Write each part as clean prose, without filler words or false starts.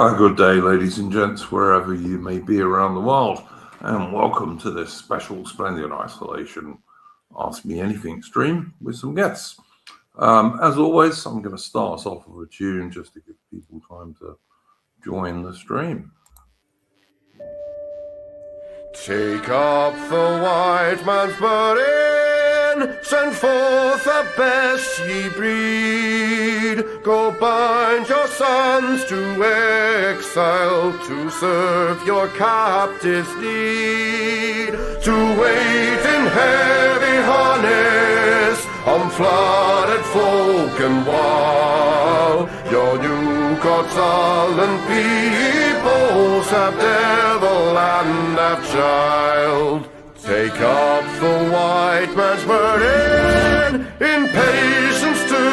Good day, ladies and gents, wherever you may be around the world, and welcome to this special Splendid Isolation Ask Me Anything stream with some guests. As always, I'm going to start us off with a tune just to give people time to join the stream. Take up the white man's burden, send forth the best ye breed. Go bind your sons to exile, to serve your captives' need. To wait in heavy harness on flooded folk and wild. Your new God's sullen peoples have devil and have child. Take up the white man's burden, in patience to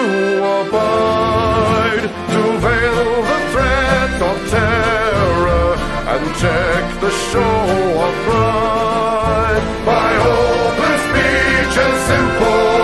abide, to veil the threat of terror and check the show of pride. By open speech and simple,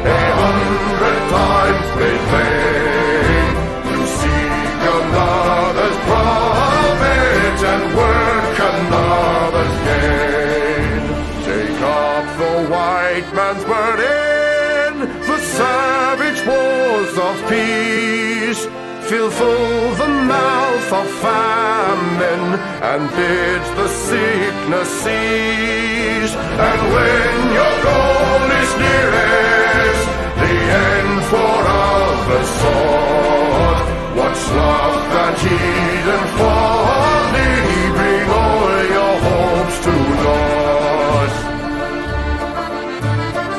100 times made vain, to seek another's profit and work another's gain. Take up the white man's burden, the savage wars of peace. Fill full the mouth of famine and bid the sickness cease. And when your goal is nearest, the end for others sought, what's love that heed and folly? Bring all your hopes to naught.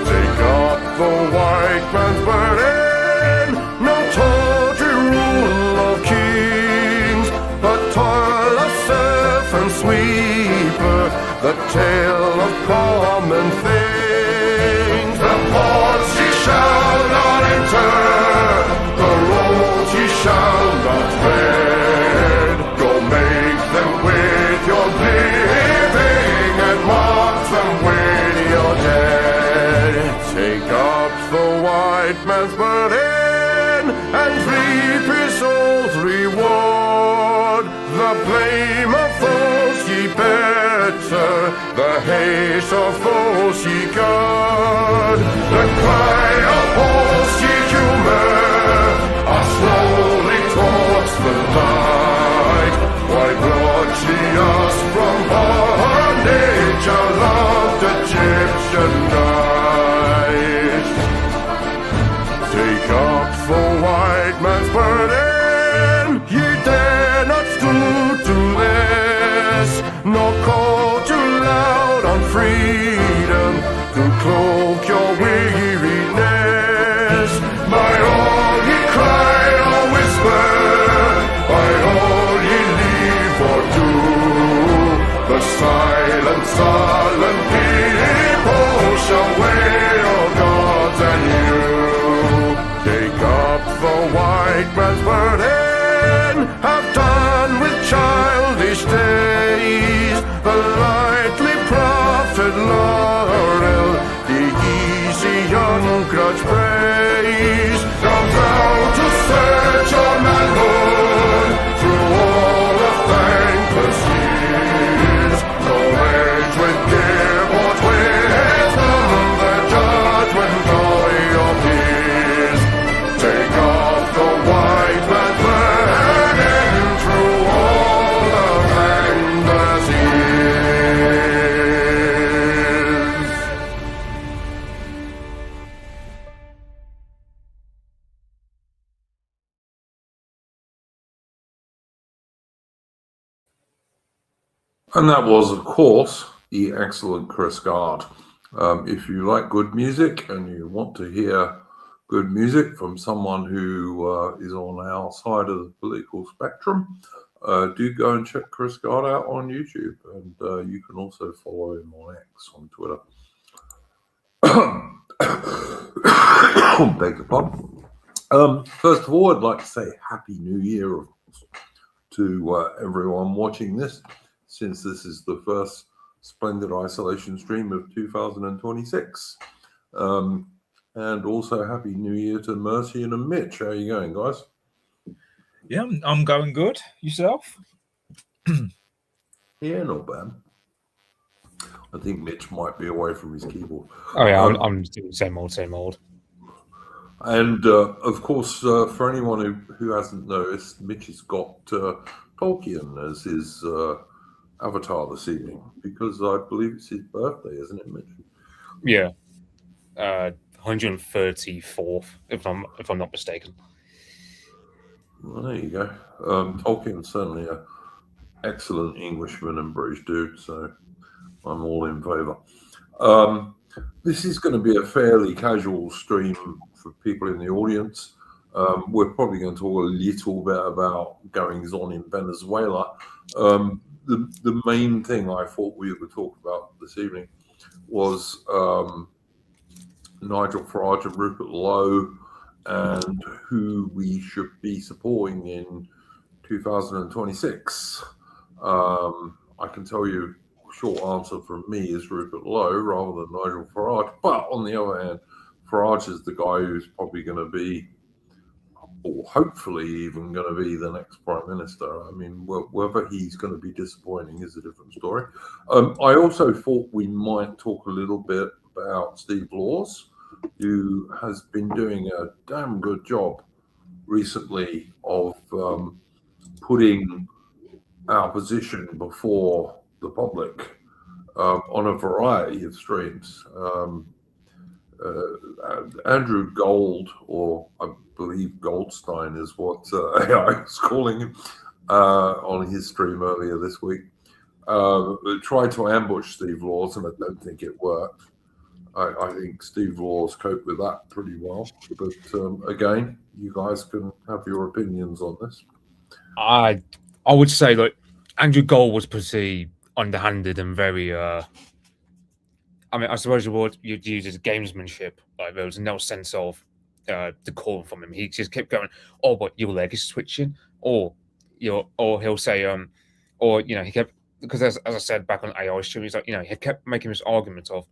Take up the white man's burden, no tawdry rule of kings, but toil of serf and sweeper, the tale of common things. The ports ye shall not enter, the roads ye shall not tread. Go make them with your living and mark them with your dead. Take up the white man's burden and reap his old reward. The blame of those ye better, the hate of those ye guard. The cry of those ye humor are slowly towards the light. Why brought ye us from bondage, our loved Egyptian night? Take up the white man's burden, ye dare not stoop to this, nor call too loud on freedom to cloak your weariness. By all ye cry or whisper, by all ye leave or do, the silent, sullen people shall wail gods and you. Take up the white man's burden, have done with childish days, the lightly profit laurel, the easy ungrudged praise. Come thou to search your manhood through all of thankless years. No age with give or wisdom, the judgment of your peers. Take off the white man's burden through all of thankless years. And that was, of course, the excellent Chris Gard. If you like good music and you want to hear good music from someone who is on our side of the political spectrum, do go and check Chris Gard out on YouTube. And you can also follow him on X on Twitter. Beg your pardon. First of all, I'd like to say Happy New Year, of course, to everyone watching this, since this is the first Splendid Isolation stream of 2026. And also Happy New Year to Mercy and Mitch. How are you going, guys? Yeah, I'm going good. Yourself? Yeah, not bad. I think Mitch might be away from his keyboard. Oh yeah, I'm doing same old. And of course, for anyone who hasn't noticed, Mitch has got Tolkien as his avatar this evening because I believe it's his birthday, isn't it, Mitch? Yeah, 134th, if I'm not mistaken. Well, there you go. Tolkien's certainly an excellent Englishman and British dude, so I'm all in favour. This is going to be a fairly casual stream for people in the audience. We're probably going to talk a little bit about goings on in Venezuela. The main thing I thought we would talk about this evening was Nigel Farage and Rupert Lowe and who we should be supporting in 2026. I can tell you short answer from me is Rupert Lowe rather than Nigel Farage. But on the other hand, Farage is the guy who's probably going to be, or hopefully even going to be, the next Prime Minister. I mean, whether he's going to be disappointing is a different story. I also thought we might talk a little bit about Steve Laws, who has been doing a damn good job recently of putting our position before the public on a variety of streams. Andrew Gold, or I believe Goldstein is what AI was calling him on his stream earlier this week, tried to ambush Steve Laws, and I don't think it worked. I think Steve Laws coped with that pretty well. But again, you guys can have your opinions on this. I would say that Andrew Gold was pretty underhanded and very. I mean, I suppose you'd use as gamesmanship. Like there was no sense of decorum from him. He just kept going, "Oh, but your leg is twitching," or he'll say, or he kept, because as I said back on AI stream, he's like, he kept making this argument of,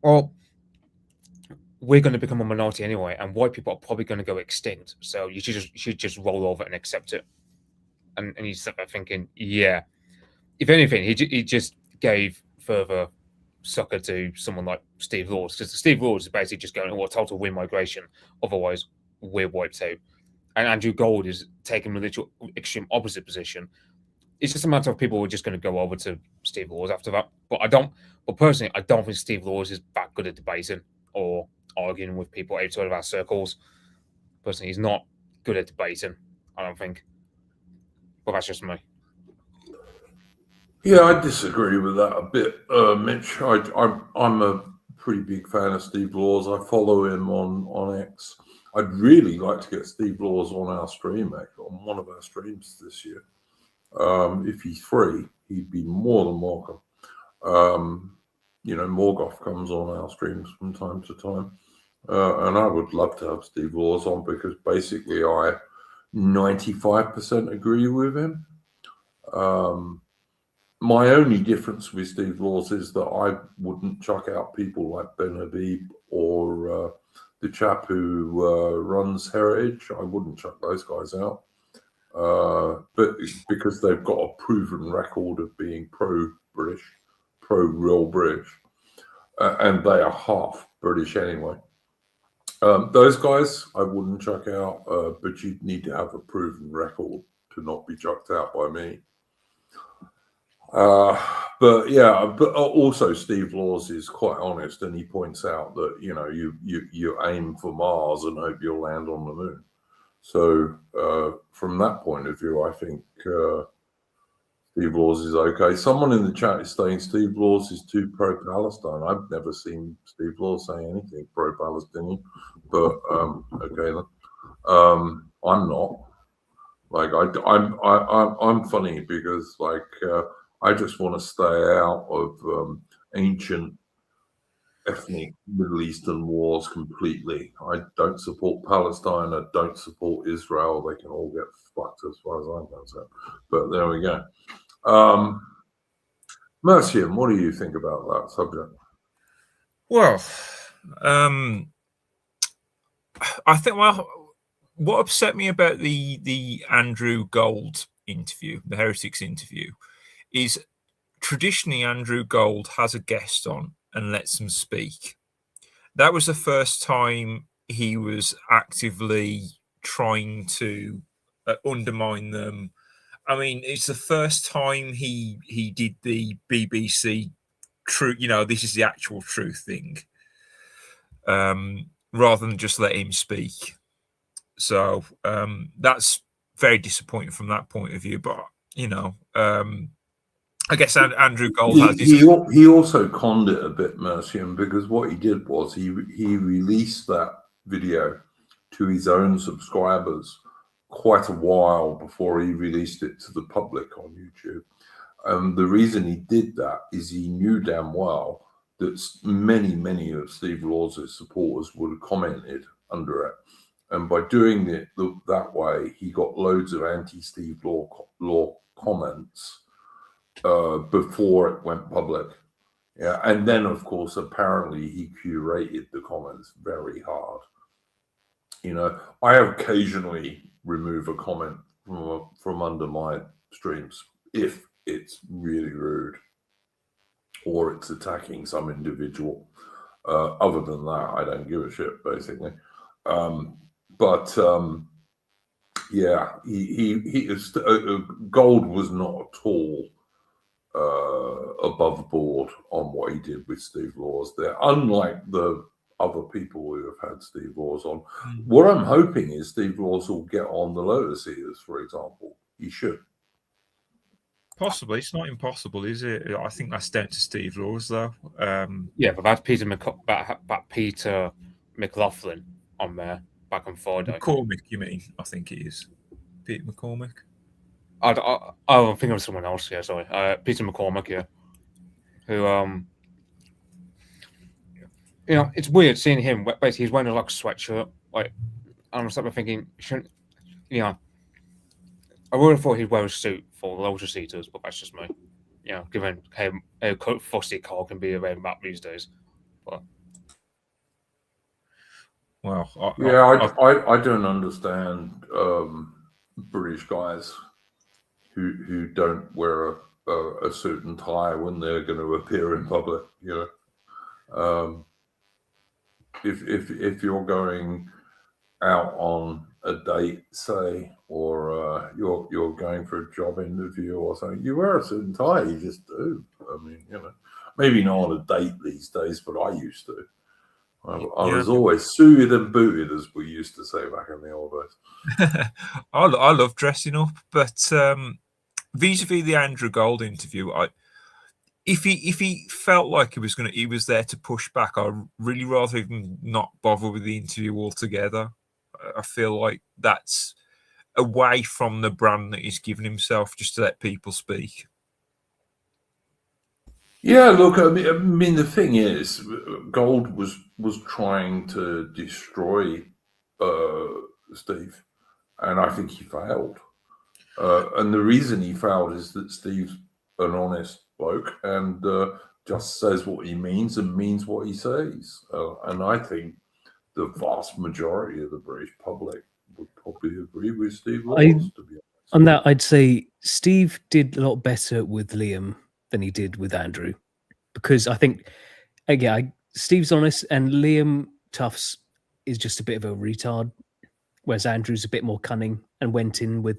well, we're going to become a minority anyway, and white people are probably going to go extinct. So you should just roll over and accept it. And you start there thinking, yeah. If anything, he just gave further sucker to someone like Steve Laws, because Steve Laws is basically just going, "Oh, total win migration. Otherwise, we're wiped out." And Andrew Gold is taking the literal extreme opposite position. It's just a matter of people who are just going to go over to Steve Laws after that. But personally, I don't think Steve Laws is that good at debating or arguing with people outside of our circles. Personally, he's not good at debating, I don't think. But that's just me. Yeah, I disagree with that a bit, Mitch. I'm a pretty big fan of Steve Laws. I follow him on X. I'd really like to get Steve Laws on our stream, on one of our streams this year. If he's free, he'd be more than welcome. Morgoth comes on our streams from time to time. And I would love to have Steve Laws on because basically I 95% agree with him. My only difference with Steve Laws is that I wouldn't chuck out people like Ben Habib or the chap who runs Heritage. I wouldn't chuck those guys out. But because they've got a proven record of being pro-British, pro-real British, and they are half British anyway. Those guys I wouldn't chuck out, but you'd need to have a proven record to not be chucked out by me. But also Steve Laws is quite honest, and he points out that you aim for Mars and hope you'll land on the moon. So from that point of view, I think Steve Laws is okay. Someone in the chat is saying Steve Laws is too pro-Palestine. I've never seen Steve Laws say anything pro-Palestinian, but okay then. I'm not. Like I'm funny because I just want to stay out of ancient ethnic Middle Eastern wars completely. I don't support Palestine. I don't support Israel. They can all get fucked as far as I'm concerned. But there we go. Mercian, what do you think about that subject? Well, I think what upset me about the Andrew Gold interview, the Heretics interview, is traditionally Andrew Gold has a guest on and lets them speak. That was the first time he was actively trying to undermine them. I mean, it's the first time he did the BBC true, this is the actual truth thing, rather than just let him speak. So that's very disappointing from that point of view. But I guess Andrew Gold has his... He also conned it a bit, Mercian, because what he did was he released that video to his own subscribers quite a while before he released it to the public on YouTube. The reason he did that is he knew damn well that many of Steve Law's supporters would have commented under it. And by doing it that way, he got loads of anti-Steve Law comments before it went public. Yeah, and then of course, apparently he curated the comments very hard. I occasionally remove a comment from under my streams if it's really rude or it's attacking some individual. Other than that, I don't give a shit, basically. Yeah, he is, Gold was not at all above board on what he did with Steve Laws there, unlike the other people who have had Steve Laws on. What I'm hoping is Steve Laws will get on the Lotus Eaters, for example. He should. Possibly. It's not impossible, is it? I think that's down to Steve Laws, though. Yeah, but that's Peter McLaughlin on there back on Friday. McCormick, you mean? I think it is. Peter McCormick. I'm thinking of someone else. Yeah, sorry. Peter McCormick. Yeah, who it's weird seeing him. Basically, he's wearing like a sweatshirt. Like, I'm sort of thinking, shouldn't I would have thought he'd wear a suit for the Lotus Eaters, but that's just me. Given how fussy Carl can be around that these days. But well, I don't understand British guys who don't wear a suit and tie when they're going to appear in public. If you're going out on a date, say, or you're going for a job interview or something, you wear a suit and tie. You just do. I mean, maybe not on a date these days, but I used to. I was always suited and booted, as we used to say back in the old days. I love dressing up, but vis-a-vis the Andrew Gold interview, if he felt like he was there to push back, I'd really rather even not bother with the interview altogether. I feel like that's away from the brand that he's given himself, just to let people speak. Yeah, look, I mean, the thing is, Gold was trying to destroy Steve, and I think he failed. And the reason he failed is that Steve's an honest bloke and just says what he means and means what he says. And I think the vast majority of the British public would probably agree with Steve Laws, to be honest. On that, I'd say Steve did a lot better with Liam than he did with Andrew, because I think, again, Steve's honest and Liam Tufts is just a bit of a retard, whereas Andrew's a bit more cunning and went in with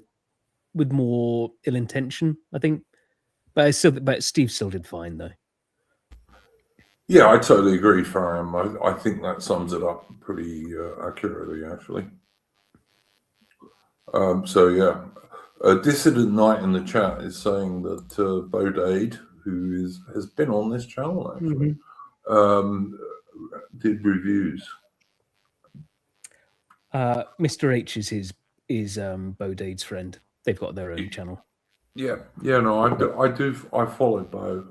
more ill intention, I think. But Steve still did fine, though. Yeah, I totally agree, Farage. I think that sums it up pretty accurately, actually. So yeah, Dissident Knight in the chat is saying that Bodade, who has been on this channel actually, did reviews. Mr. H is Bodade's friend. They've got their own channel. Yeah, no, I follow Bo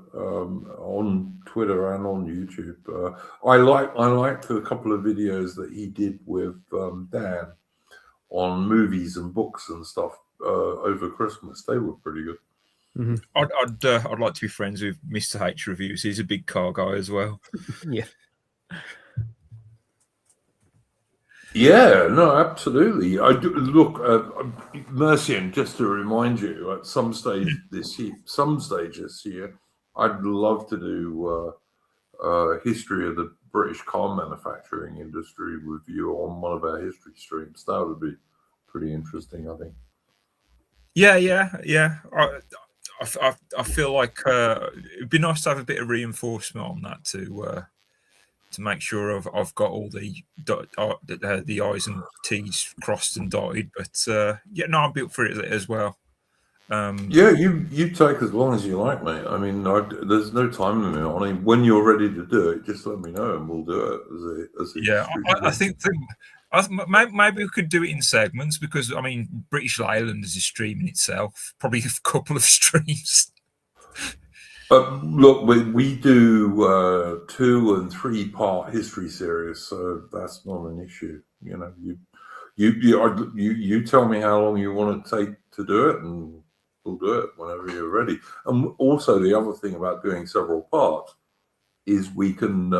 on Twitter and on YouTube. I liked a couple of videos that he did with Dan on movies and books and stuff over Christmas. They were pretty good. Mm-hmm. I'd like to be friends with Mr. H Reviews. He's a big car guy as well. Yeah. Yeah, no, absolutely. I do, look, Mercian. Just to remind you, at some stage this year, I'd love to do history of the British car manufacturing industry with you on one of our history streams. That would be pretty interesting, I think. Yeah. I feel like it'd be nice to have a bit of reinforcement on that to make sure I've got all the I's and T's crossed and dotted. But yeah, no, I'm built for it as well. Yeah, you take as long as you like, mate. I mean, there's no time limit. I mean, when you're ready to do it, just let me know and we'll do it as a Yeah, I think maybe we could do it in segments because I mean, British Leyland is a stream in itself, probably a couple of streams. Look, we do 2 and 3 part history series, so that's not an issue. You know, you tell me how long you want to take to do it, and we'll do it whenever you're ready. And also, the other thing about doing several parts is we can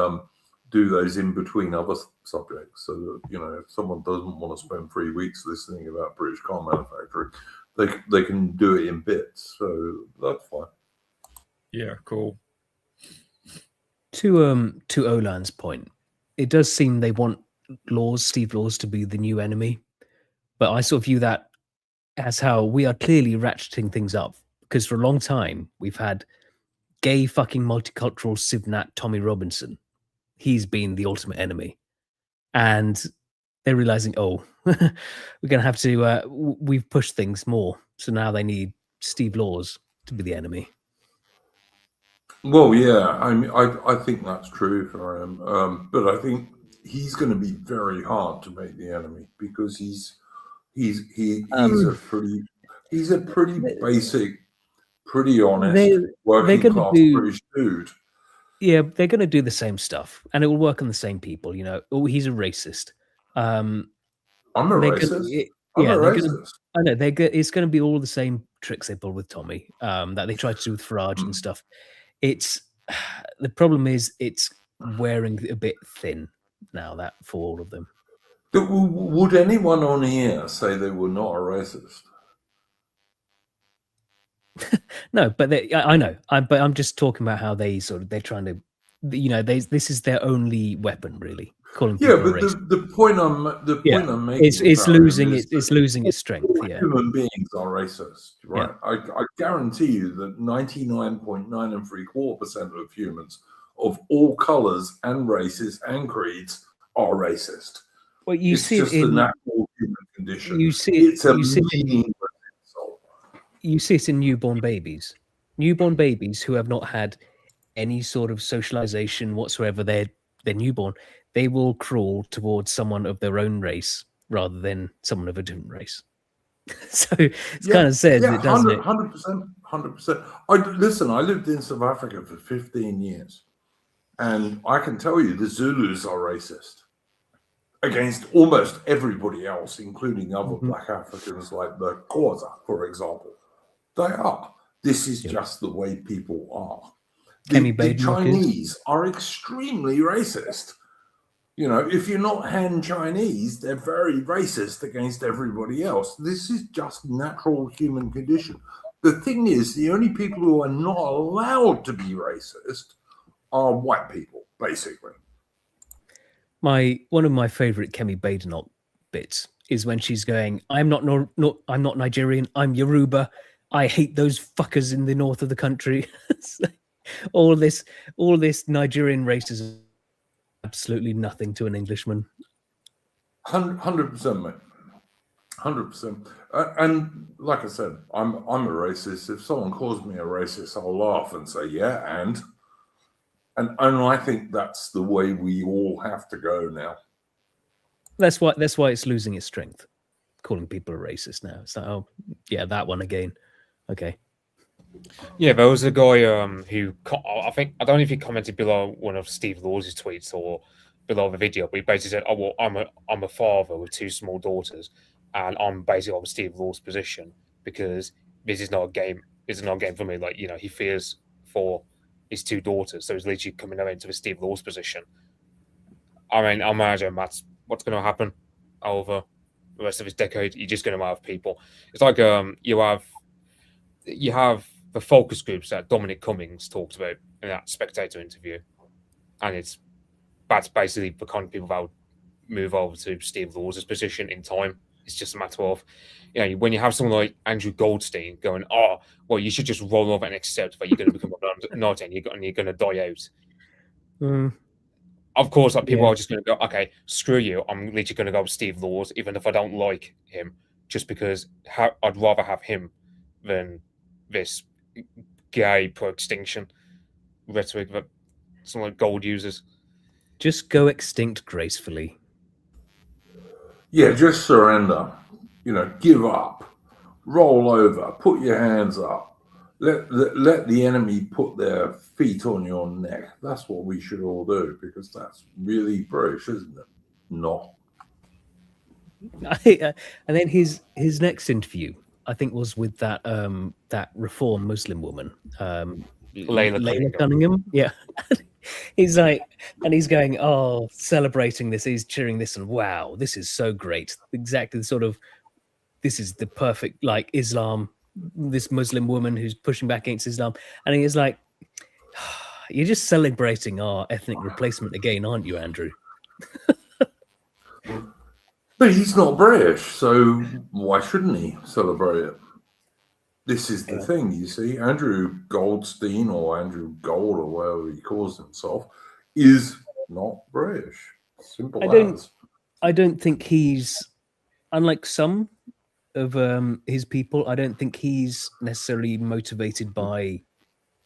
do those in between other subjects. So that, you know, if someone doesn't want to spend 3 weeks listening about British car manufacturing, they can do it in bits. So that's fine. Yeah, cool. To Olan's point, it does seem they want Steve Laws to be the new enemy, but I sort of view that as how we are clearly ratcheting things up, because for a long time we've had gay fucking multicultural Sivnat Tommy Robinson. He's been the ultimate enemy, and they're realizing, oh, we're gonna have to we've pushed things more, so now they need Steve Laws to be the enemy. Well, yeah, I mean, I think that's true for him, but I think he's going to be very hard to make the enemy because he's a pretty basic, pretty honest, working class British dude. Yeah, they're going to do the same stuff, and it will work on the same people. You know, oh, he's a racist. I'm a racist. I know it's going to be all the same tricks they pulled with Tommy, that they tried to do with Farage and stuff. It's the problem is it's wearing a bit thin now, that for all of them. Would anyone on here say they were not a racist? No, but I know. But I'm just talking about how they're trying to, you know, this is their only weapon, really. Calling people racist. the point I'm making it's losing its strength. Yeah, human beings are racist, right? Yeah. I guarantee you that 99.975% of humans of all colors and races and creeds are racist. Well, you see just it in the natural human condition. You see it in newborn babies. Newborn babies who have not had any sort of socialization whatsoever. They're newborn. They will crawl towards someone of their own race rather than someone of a different race. So it's kind of says it, doesn't it? 100%. Listen, I lived in South Africa for 15 years, and I can tell you the Zulus are racist against almost everybody else, including other Black Africans like the Xhosa, for example. They are. This is just the way people are. The Chinese are extremely racist. You know, if you're not Han Chinese, they're very racist against everybody else. This is just natural human condition. The thing is, the only people who are not allowed to be racist are white people, basically. One of my favorite Kemi Badenoch bits is when she's going, I'm not Nigerian, I'm Yoruba. I hate those fuckers in the north of the country. all this Nigerian racism, absolutely nothing to an Englishman. 100%, mate. 100%. And like I said, I'm a racist. If someone calls me a racist, I'll laugh and say, yeah, and I think that's the way we all have to go now. That's why it's losing its strength, calling people a racist now. It's like, oh yeah, that one again. Okay. Yeah, there was a guy who I don't know if he commented below one of Steve Law's tweets or below the video, but he basically said, "Oh well, I'm a father with 2 small daughters, and I'm basically on Steve Law's position because this is not a game. This is not a game for me. Like, you know, he fears for his 2 daughters, so he's literally coming into the Steve Law's position. I mean, I imagine that's what's going to happen. over the rest of his decade. You're just going to have people. It's like you have the focus groups that Dominic Cummings talked about in that Spectator interview, and that's basically the kind of people that would move over to Steve Law's position in time. It's just a matter of, when you have someone like Andrew Goldstein going, oh, well, you should just roll over and accept that you're going to become a nut and you're going to die out. Of course, people are just going to go, okay, screw you. I'm literally going to go with Steve Laws, even if I don't like him, just because I'd rather have him than this gay pro-extinction rhetoric that some like Gold uses. Just go extinct gracefully. Yeah, just surrender. Give up, roll over, put your hands up, let the enemy put their feet on your neck. That's what we should all do, because that's really British, isn't it? No. And then his next interview, I think, was with that reform Muslim woman, Layla Cunningham. Yeah. He's like, and he's going, oh, celebrating this, he's cheering this, and wow, this is so great. Exactly the sort of, this is the perfect, like, Islam, this Muslim woman who's pushing back against Islam. And he's like, you're just celebrating our ethnic replacement again, aren't you, Andrew? But he's not British, so why shouldn't he celebrate it? This is the thing, you see. Andrew Goldstein, or Andrew Gold, or whatever he calls himself, is not British. Simple as. I don't think he's, unlike some of his people, I don't think he's necessarily motivated by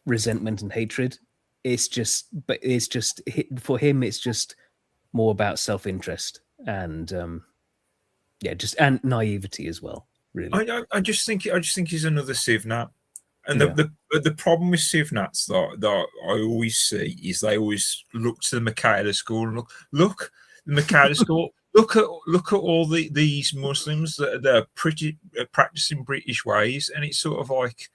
resentment and hatred. It's just for him, it's just more about self-interest and and naivety as well. Really, I just think he's another Sivnat, and the problem with Sivnats that I always see is they always look to the Michaela school and look the Michaela school. Look at all these Muslims that are pretty practicing British ways, and it's sort of like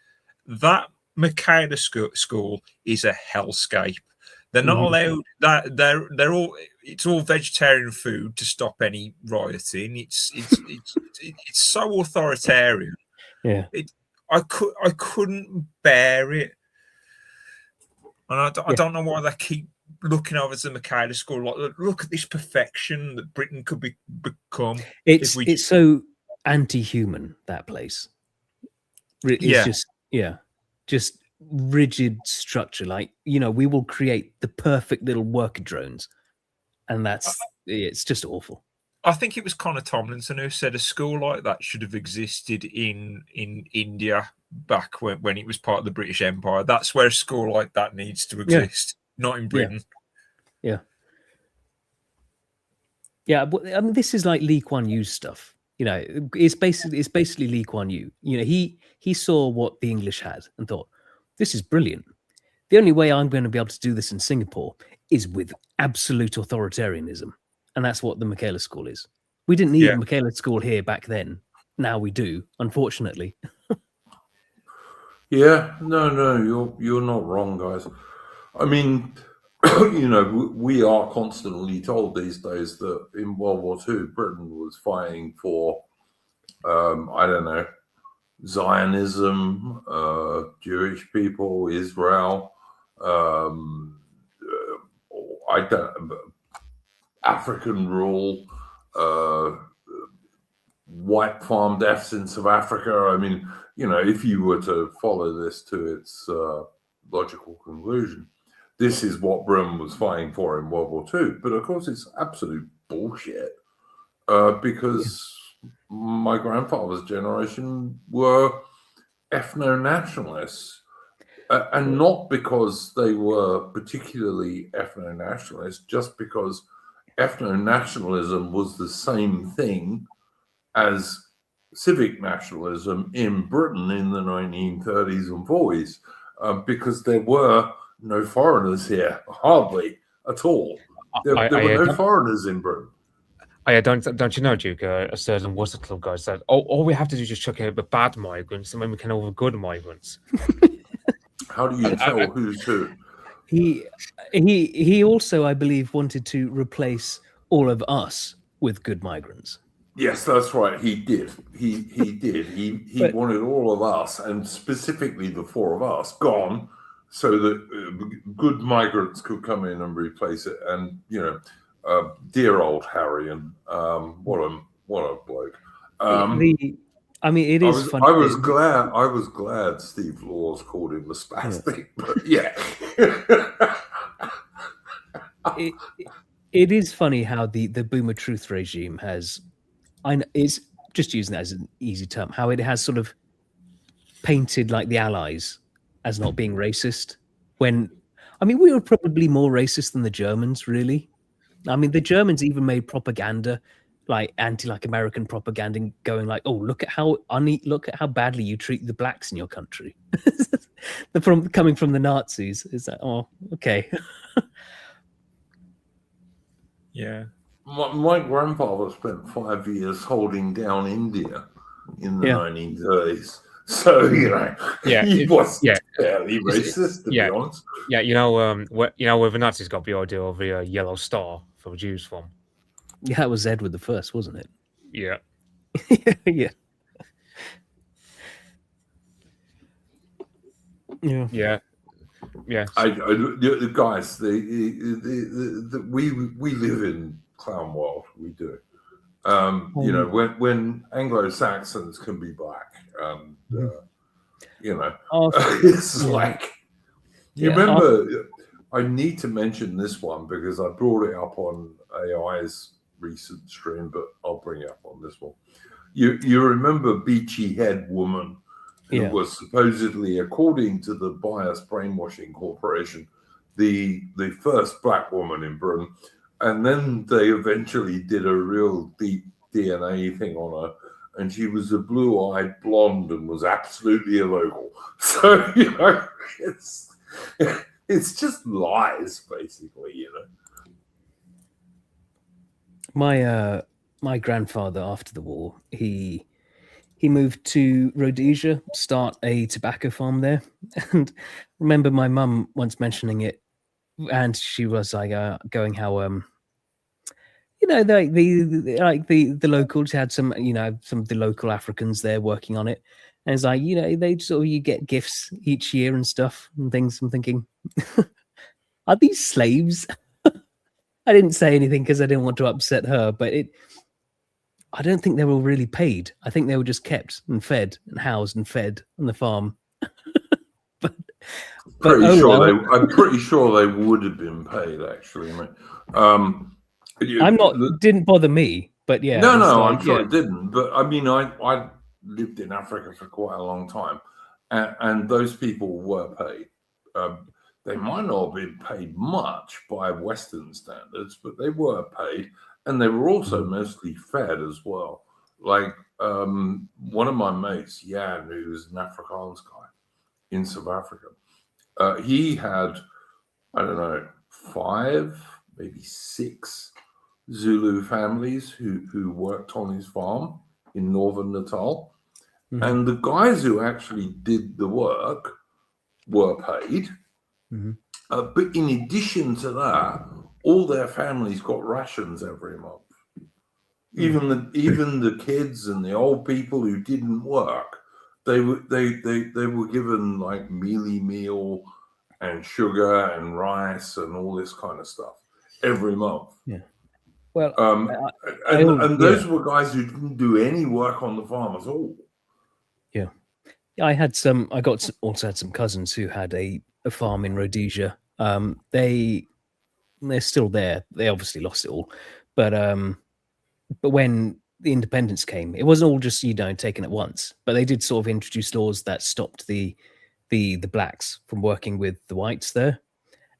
that Michaela school is a hellscape. They're not allowed that they're all. It's all vegetarian food to stop any rioting. It's so authoritarian. Yeah, I couldn't bear it, and I don't know why they keep looking over to the Michaela school. Like, look at this perfection that Britain could become. It's so anti-human, that place. It's just rigid structure. Like, we will create the perfect little worker drones, and it's just awful. I think it was Connor Tomlinson who said a school like that should have existed in India back when it was part of the British Empire. That's where a school like that needs to exist, not in Britain. Yeah, but I mean, this is like Lee Kuan Yew stuff. It's basically Lee Kuan Yew. He saw what the English had and thought, this is brilliant. The only way I'm going to be able to do this in Singapore is with absolute authoritarianism. And that's what the Michaela School is. We didn't need a Michaela School here back then. Now we do, unfortunately. No, you're not wrong, guys. I mean, we are constantly told these days that in World War II, Britain was fighting for, Zionism, Jewish people, Israel, African rule, white farmed deaths in South Africa. I mean, if you were to follow this to its logical conclusion, this is what Britain was fighting for in World War II. But of course, it's absolute bullshit because my grandfather's generation were ethno-nationalists. And not because they were particularly ethno-nationalists, just because ethno-nationalism was the same thing as civic nationalism in Britain in the 1930s and 40s, because there were no foreigners here, hardly at all. There were no foreigners in Britain. Don't you know, Duke? A certain Worcester Club guy said, all we have to do is just chuck out the bad migrants, and then we can have the good migrants. How do you tell who's who? He also, I believe, wanted to replace all of us with good migrants. Yes, that's right. He did. He did. He But- wanted all of us, and specifically the four of us, gone, so that good migrants could come in and replace it. And dear old Harry, and what a bloke. I mean, it is funny. I was glad Steve Laws called him a spastic, but yeah. It is funny how the boomer truth regime has, it's just using that as an easy term, how it has sort of painted like the Allies as not being racist, when I mean we were probably more racist than the Germans, really. I mean the Germans even made propaganda, like American propaganda, going like, oh, look at how badly you treat the blacks in your country. Coming from the Nazis. Is that, oh, okay. Yeah. My grandfather spent 5 years holding down India in the 1930s. So, he was fairly racist, to be honest. Yeah, where the Nazis got the idea of the yellow star for the Jews from. Yeah, that was Edward the First, wasn't it? Yeah. Yeah. Yeah. Yeah. Yeah. The guys, we live in clown world. We do. When Anglo-Saxons can be black, and it's like you remember. I need to mention this one because I brought it up on AI's recent stream, but I'll bring it up on this one. You remember Beachy Head woman? Who was supposedly, according to the Bias Brainwashing Corporation, the first black woman in Britain. And then they eventually did a real deep DNA thing on her, and she was a blue-eyed blonde and was absolutely a local. So, it's just lies, basically, My grandfather, after the war, he moved to Rhodesia, start a tobacco farm there. And remember my mum once mentioning it, and she was like going how the locals had some of the local Africans there working on it, and it's like they sort of, you get gifts each year and stuff and things. I'm thinking, are these slaves? I didn't say anything because I didn't want to upset her, but I don't think they were really paid. I think they were just kept and fed and housed and fed on the farm. I'm pretty sure they would have been paid, actually, mate. Didn't bother me, but yeah. No, I'm sure it didn't. But I mean, I lived in Africa for quite a long time, and those people were paid. They might not have been paid much by Western standards, but they were paid. And they were also mostly fed as well. Like one of my mates, Jan, who's an Afrikaans guy in South Africa, he had, I don't know, 5, maybe 6 Zulu families who worked on his farm in northern Natal. Mm-hmm. And the guys who actually did the work were paid. Mm-hmm. But in addition to that, all their families got rations every month. Even the kids and the old people who didn't work, they were given like mealie meal and sugar and rice and all this kind of stuff every month. Yeah. Well, those were guys who didn't do any work on the farm at all. Yeah. I also had some cousins who had a farm in Rhodesia. They're still there. They obviously lost it all, but when the independence came, it wasn't all just taken at once. But they did sort of introduce laws that stopped the blacks from working with the whites there,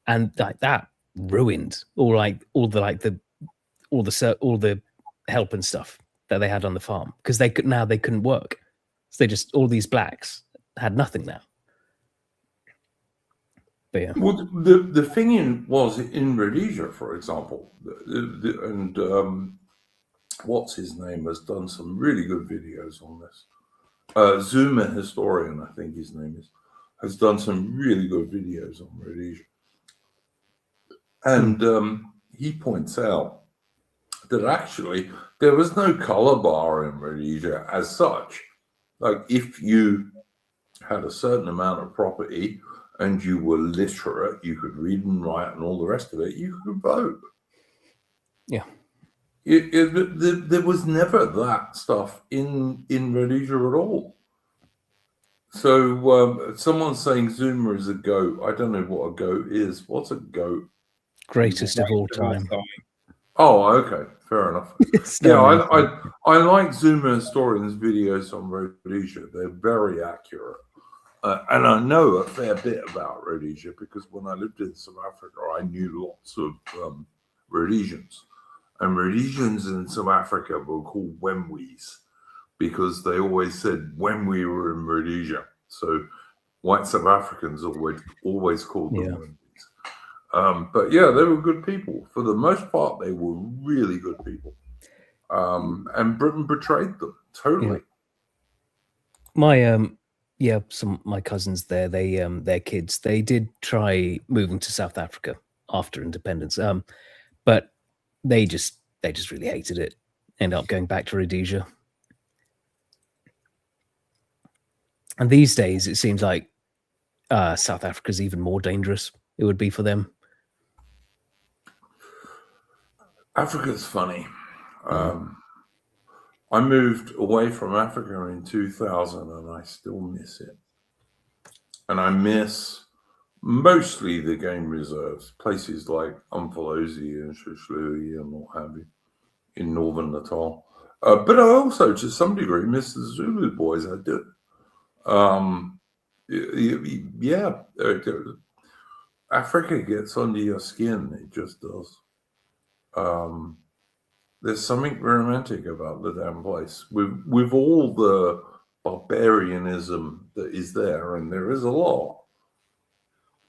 and that ruined all the help and stuff that they had on the farm, because they couldn't work. So all these blacks had nothing now. But yeah. Well, the thing was in Rhodesia, for example, and what's his name has done some really good videos on this. Zuma Historian, I think his name is, has done some really good videos on Rhodesia. And he points out that actually there was no color bar in Rhodesia as such. Like if you had a certain amount of property and you were literate, you could read and write and all the rest of it, you could vote. Yeah. There was never that stuff in Rhodesia at all. So someone's saying Zuma is a goat. I don't know what a goat is. What's a goat? Greatest of all time. Oh, okay, fair enough. Yeah, I like Zuma historians' videos on Rhodesia. They're very accurate. And I know a fair bit about Rhodesia because when I lived in South Africa, I knew lots of Rhodesians. And Rhodesians in South Africa were called Wemwees because they always said when we were in Rhodesia. So white South Africans always called them Wemwees. But yeah, they were good people. For the most part, they were really good people. And Britain betrayed them totally. Yeah. My cousins there, their kids, they did try moving to South Africa after independence. But they just really hated it. Ended up going back to Rhodesia. And these days, it seems like South Africa's even more dangerous. It would be for them. Africa's funny. I moved away from Africa in 2000 and I still miss it. And I miss mostly the game reserves, places like Umfolozi and Shishlui and what have you in northern Natal. But I also, to some degree, miss the Zulu boys. I do. Yeah, Africa gets under your skin. It just does. There's something romantic about the damn place with all the barbarianism that is there, and there is a lot.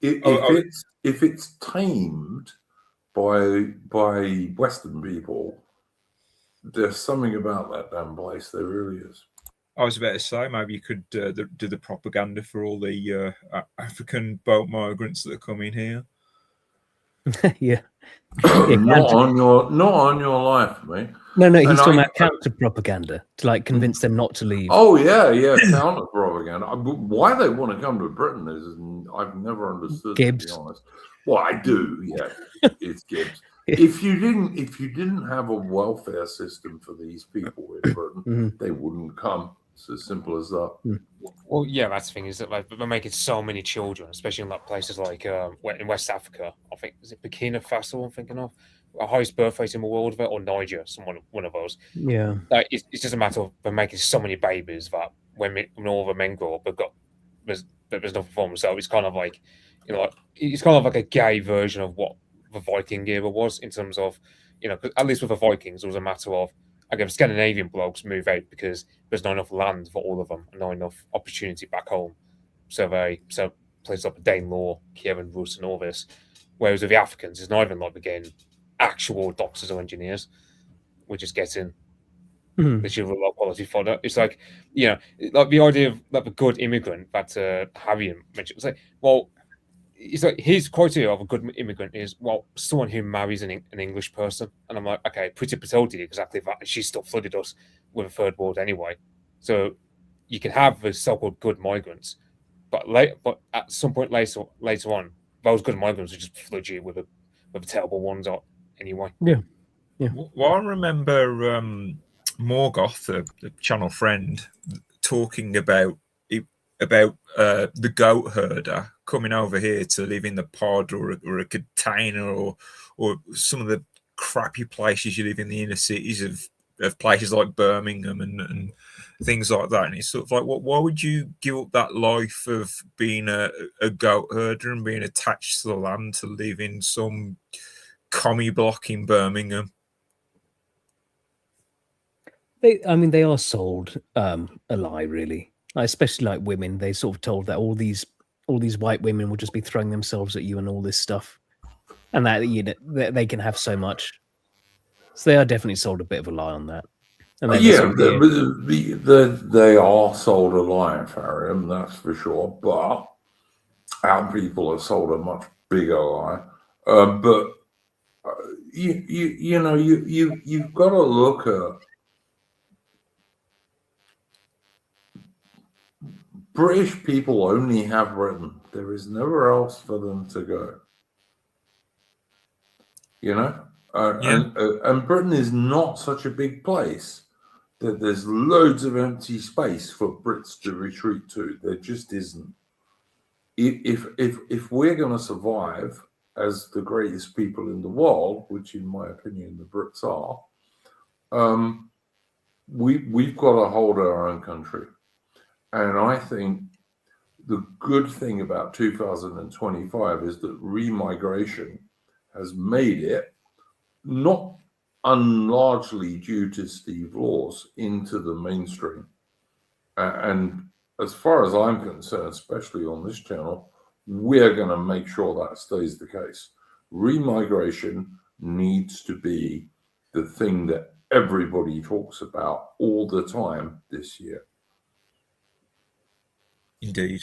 If it's tamed by Western people, there's something about that damn place. There really is. I was about to say maybe you could do the propaganda for all the African boat migrants that are coming here. Yeah. Not on your life, mate. No, he's talking about counter propaganda to like convince them not to leave. Oh yeah, counter propaganda. Why they want to come to Britain is I've never understood. Gibbs. To be honest. Well, I do. Yeah, it's Gibbs. If you didn't have a welfare system for these people in Britain, they wouldn't come. It's as simple as that. Well, yeah, that's the thing is that like they're making so many children, especially in like places like in West Africa. I think is it Burkina Faso? I'm thinking of the highest birth rate in the world of it, or Niger, one of those. Yeah, it's just a matter of they're making so many babies that when all the men grow up, there's nothing for them. So it's kind of like it's kind of like a gay version of what the Viking era was in terms of at least with the Vikings, it was a matter of again, Scandinavian blokes move out because there's not enough land for all of them and not enough opportunity back home. So places like Danelaw, Kieran Roos and all this. Whereas with the Africans, it's not even like they're getting actual doctors or engineers. We're just getting literally a low quality fodder. It's like, like the idea of like a good immigrant that Harry mentioned. It's like, well, it's like his criteria of a good immigrant is someone who marries an English person, and I'm like, okay, Priti Patel did exactly that. She still flooded us with a third world anyway. So you can have the so-called good migrants, but at some point later on, those good migrants will just flood you with the terrible ones anyway. Yeah. Well, I remember Morgoth, the channel friend, talking about the goat herder coming over here to live in the pod or a container or some of the crappy places you live in the inner cities of places like Birmingham and things like that. And it's sort of like, why would you give up that life of being a goat herder and being attached to the land to live in some commie block in Birmingham? They are sold a lie, really. Especially like women, they sort of told that all these white women will just be throwing themselves at you and all this stuff, and that they can have so much. So they are definitely sold a bit of a lie on that. And they are sold a lie, Farage, that's for sure. But our people are sold a much bigger lie. But you've got to look at British people only have Britain. There is nowhere else for them to go. Yeah. And Britain is not such a big place that there's loads of empty space for Brits to retreat to. There just isn't. If we're going to survive as the greatest people in the world, which in my opinion the Brits are, we've got to hold our own country. And I think the good thing about 2025 is that remigration has made it, not largely due to Steve Laws, into the mainstream. And as far as I'm concerned, especially on this channel, we're going to make sure that stays the case. Remigration needs to be the thing that everybody talks about all the time this year. Indeed.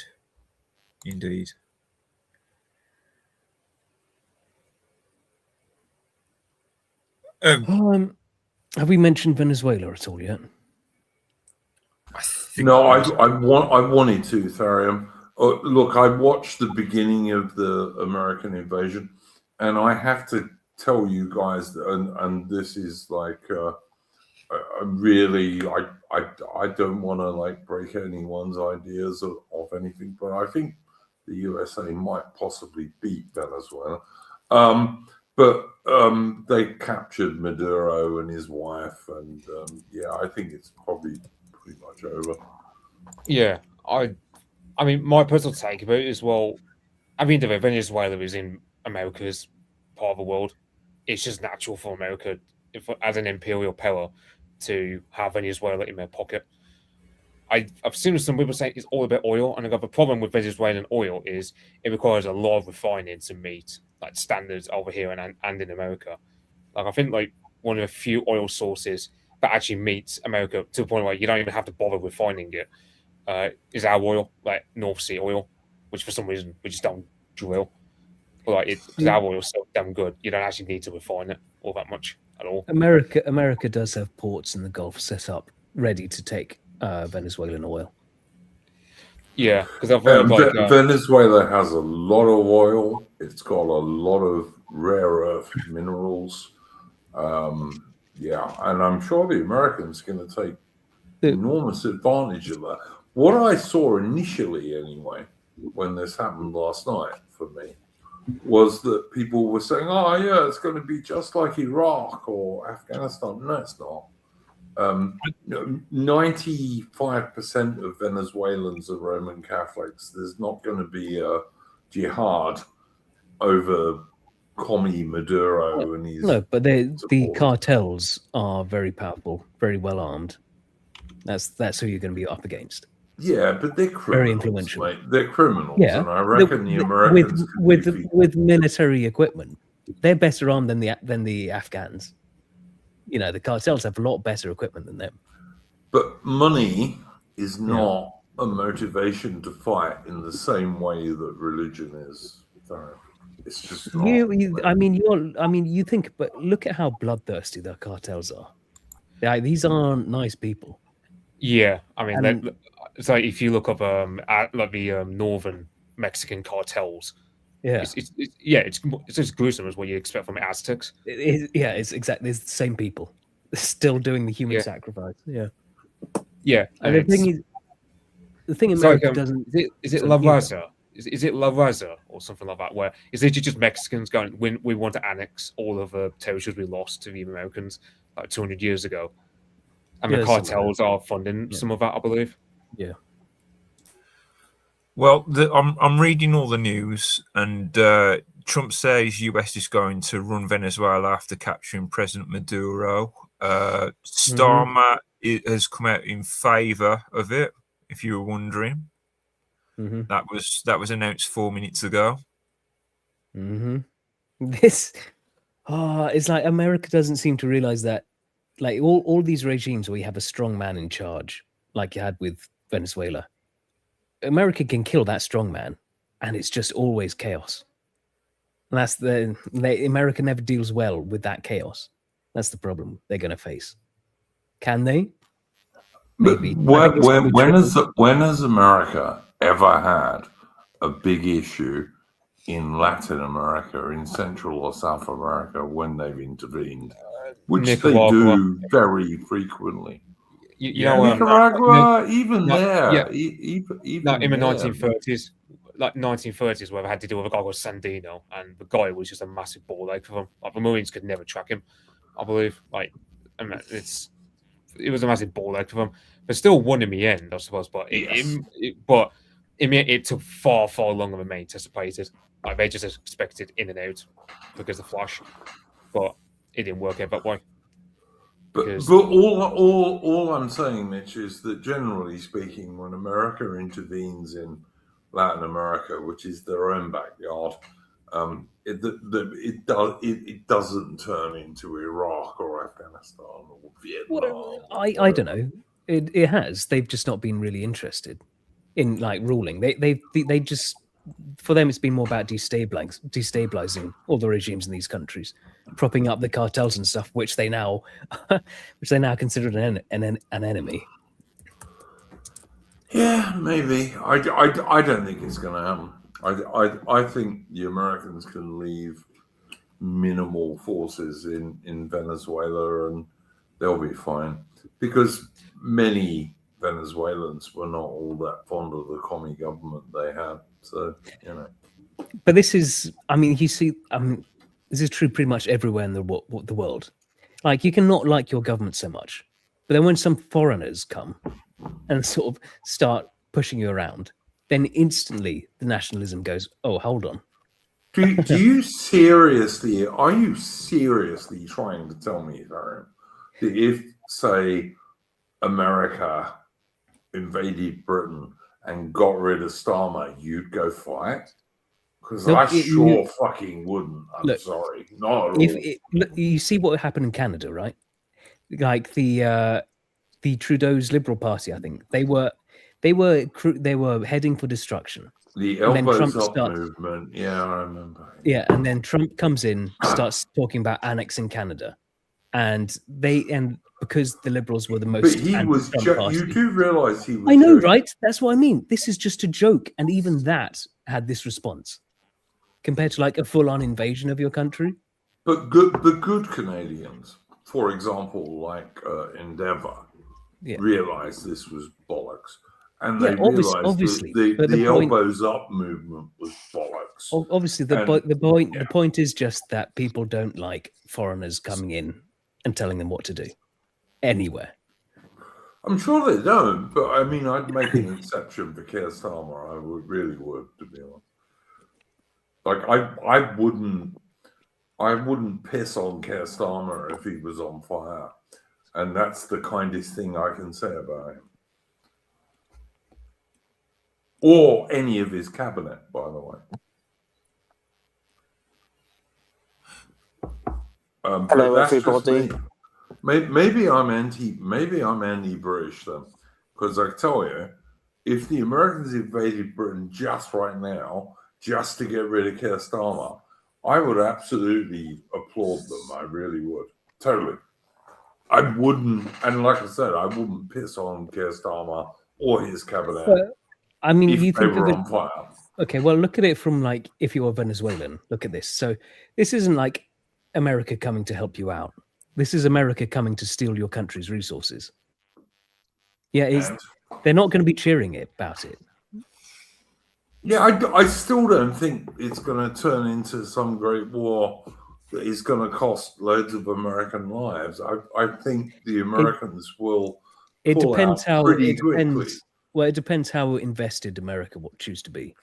Have we mentioned Venezuela at all yet? I think No, I wanted to, Tharium. Look, I watched the beginning of the American invasion, and I have to tell you guys that, and this is like, really, I don't want to like break anyone's ideas of anything, but I think the USA might possibly beat Venezuela. But they captured Maduro and his wife, and yeah, I think it's probably pretty much over. Yeah, I mean, my personal take about it is, well, I mean, Venezuela is in America's part of the world. It's just natural for America, as an imperial power, to have Venezuela in their pocket. I've seen some people saying it's all about oil, and the problem with Venezuelan oil is it requires a lot of refining to meet like standards over here and in America. Like I think like one of the few oil sources that actually meets America to the point where you don't even have to bother refining it is our oil, like North Sea oil, which for some reason we just don't drill. Like because our oil is so damn good, you don't actually need to refine it all that much at all. America does have ports in the Gulf set up ready to take Venezuelan oil. Yeah, because I've heard Venezuela has a lot of oil. It's got a lot of rare earth minerals. Yeah, and I'm sure the Americans are going to take enormous advantage of that. What I saw initially, anyway, when this happened last night for me, was that people were saying, "Oh, yeah, it's going to be just like Iraq or Afghanistan." No, it's not. 95% of Venezuelans are Roman Catholics. There's not going to be a jihad over Commie Maduro and his. No, but the cartels are very powerful, very well armed. That's who you're going to be up against. Yeah, but they're criminals, very influential. mate. They're criminals, Yeah, and I reckon the Americans with military equipment, they're better armed than the Afghans. You know, the cartels have a lot better equipment than them. But money is not a motivation to fight in the same way that religion is. It's just not. You think, but look at how bloodthirsty the cartels are. These aren't nice people. Yeah, I mean, so if you look up like the northern Mexican cartels, it's as gruesome as what you expect from Aztecs. It's exactly the same people still doing the human sacrifice. Yeah. And the thing America doesn't. Is it La Raza? Is it La Raza or something like that? Where is it just Mexicans going? We want to annex all of the territories we lost to the Americans like 200 years ago, and the cartels are funding some of that, I believe. Yeah. Well, I'm reading all the news, and Trump says US is going to run Venezuela after capturing President Maduro. Starmer has come out in favour of it. If you were wondering, that was announced 4 minutes ago. It's like America doesn't seem to realize that, like all these regimes where you have a strong man in charge, like you had with Venezuela. America can kill that strong man, and it's just always chaos. And that's America never deals well with that chaos. That's the problem they're going to face. Can they? Maybe. But when has America ever had a big issue in Latin America, in Central or South America, when they've intervened, which Nicaragua. they do very frequently? Nicaragua, even no, there, yeah. even in the there. 1930s, like 1930s, where they had to deal with a guy called Sandino, and the guy was just a massive ball ache for them. Like the Marines could never track him, I believe. Like, I mean, it was a massive ball ache for them. They still won in the end, I suppose, but it took far, far longer than they anticipated. Like they just expected in and out because of the Flash, but it didn't work out that way. But all I'm saying, Mitch, is that generally speaking, when America intervenes in Latin America, which is their own backyard, it doesn't turn into Iraq or Afghanistan or Vietnam. Well, I don't know. It has. They've just not been really interested in like ruling. They just, for them it's been more about destabilizing all the regimes in these countries, propping up the cartels and stuff, which they now consider an enemy. Yeah, maybe. I don't think it's going to happen. I think the Americans can leave minimal forces in Venezuela and they'll be fine, because many Venezuelans were not all that fond of the commie government they had. So, But this is, I mean, this is true pretty much everywhere in the world. Like, you can not like your government so much, but then when some foreigners come and sort of start pushing you around, then instantly the nationalism goes, oh, hold on. Are you seriously trying to tell me, Darren, that if, say, America invaded Britain and got rid of Starmer, you'd go fight? Because I sure fucking wouldn't. I'm sorry, not at all. You see what happened in Canada, right? Like the Trudeau's Liberal Party, I think they were heading for destruction. The elbows up movement, yeah, I remember. Yeah, and then Trump comes in, starts talking about annexing Canada, and because the Liberals were the most. But he was. You do realize he was. I know, right? That's what I mean. This is just a joke, and even that had this response, compared to like a full-on invasion of your country. But good Canadians, for example, like Endeavour, realized this was bollocks. And they realized obviously, the elbows up movement was bollocks. Obviously, the point is just that people don't like foreigners coming in and telling them what to do anywhere. I'm sure they don't, but I mean, I'd make an exception for Keir Starmer. I really would, to be honest. Like, I wouldn't piss on Keir Starmer if he was on fire, and that's the kindest thing I can say about him. Or any of his cabinet, by the way. Hello, everybody. Maybe I'm anti-British then, because I tell you, if the Americans invaded Britain just right now, just to get rid of Keir Starmer, I would absolutely applaud them. I really would, totally. I wouldn't, and like I said, I wouldn't piss on Keir Starmer or his cabinet. I mean, if you they think were on fire. Okay, well, look at it from like, if you're Venezuelan, look at this. So this isn't like America coming to help you out. This is America coming to steal your country's resources. Yeah, they're not going to be cheering about it. Yeah, I still don't think it's going to turn into some great war that is going to cost loads of American lives. I think the Americans will. It depends how pretty it quickly. depends. Well, it depends how invested America will choose to be.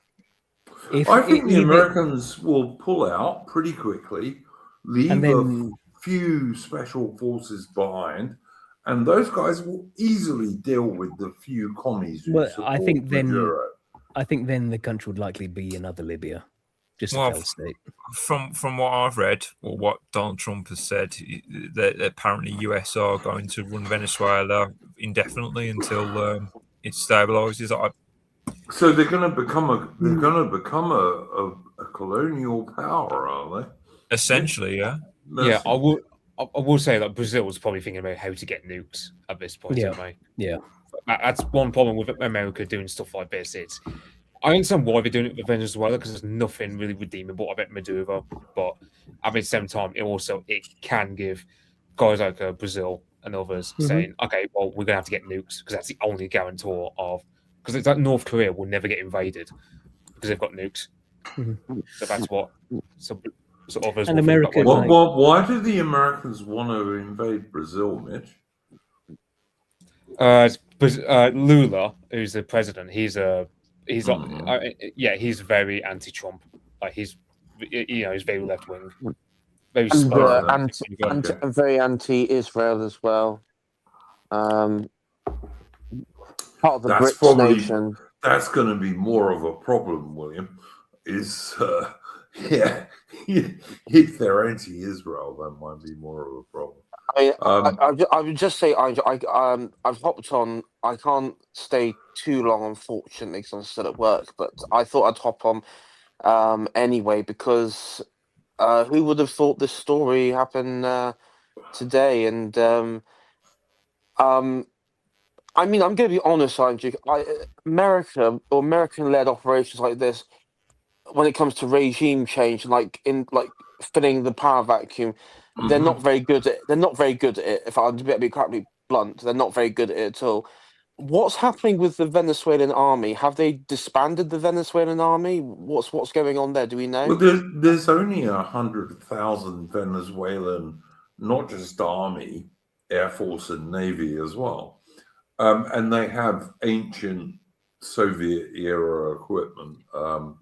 I think the Americans will pull out pretty quickly, leave a few special forces behind, and those guys will easily deal with the few commies who support I think Maduro. then the country would likely be another Libya, just a failed state. From what I've read, or what Donald Trump has said, that apparently US are going to run Venezuela indefinitely until it stabilizes. So they're going to become a colonial power, are they? Essentially, yeah. Yeah, I will say that Brazil was probably thinking about how to get nukes at this point. Yeah. Anyway. Yeah. That's one problem with America doing stuff like this. I understand why they're doing it with Venezuela because there's nothing really redeemable about Maduro, but at the same time, it can give guys like Brazil and others saying, okay, well, we're gonna have to get nukes because that's the only guarantor of because it's like North Korea will never get invaded because they've got nukes. So that's what others. And America. Why do the Americans want to invade Brazil, Mitch? Lula, who's the president, he's very anti-Trump. Like he's very left wing, very and very anti-Israel as well. Part of the BRICS nation. That's going to be more of a problem, William. Is if they're anti-Israel, that might be more of a problem. I would just say I've hopped on. I can't stay too long, unfortunately, because I'm still at work. But I thought I'd hop on anyway because who would have thought this story happened today? And I mean, I'm going to be honest, Andrew. America or American-led operations like this, when it comes to regime change, like filling the power vacuum. They're not very good at. They're not very good at it. If I'm to be quite blunt, they're not very good at it at all. What's happening with the Venezuelan army? Have they disbanded the Venezuelan army? What's going on there? Do we know? Well, there's only 100,000 Venezuelan, not just army, air force, and navy as well, and they have ancient Soviet era equipment.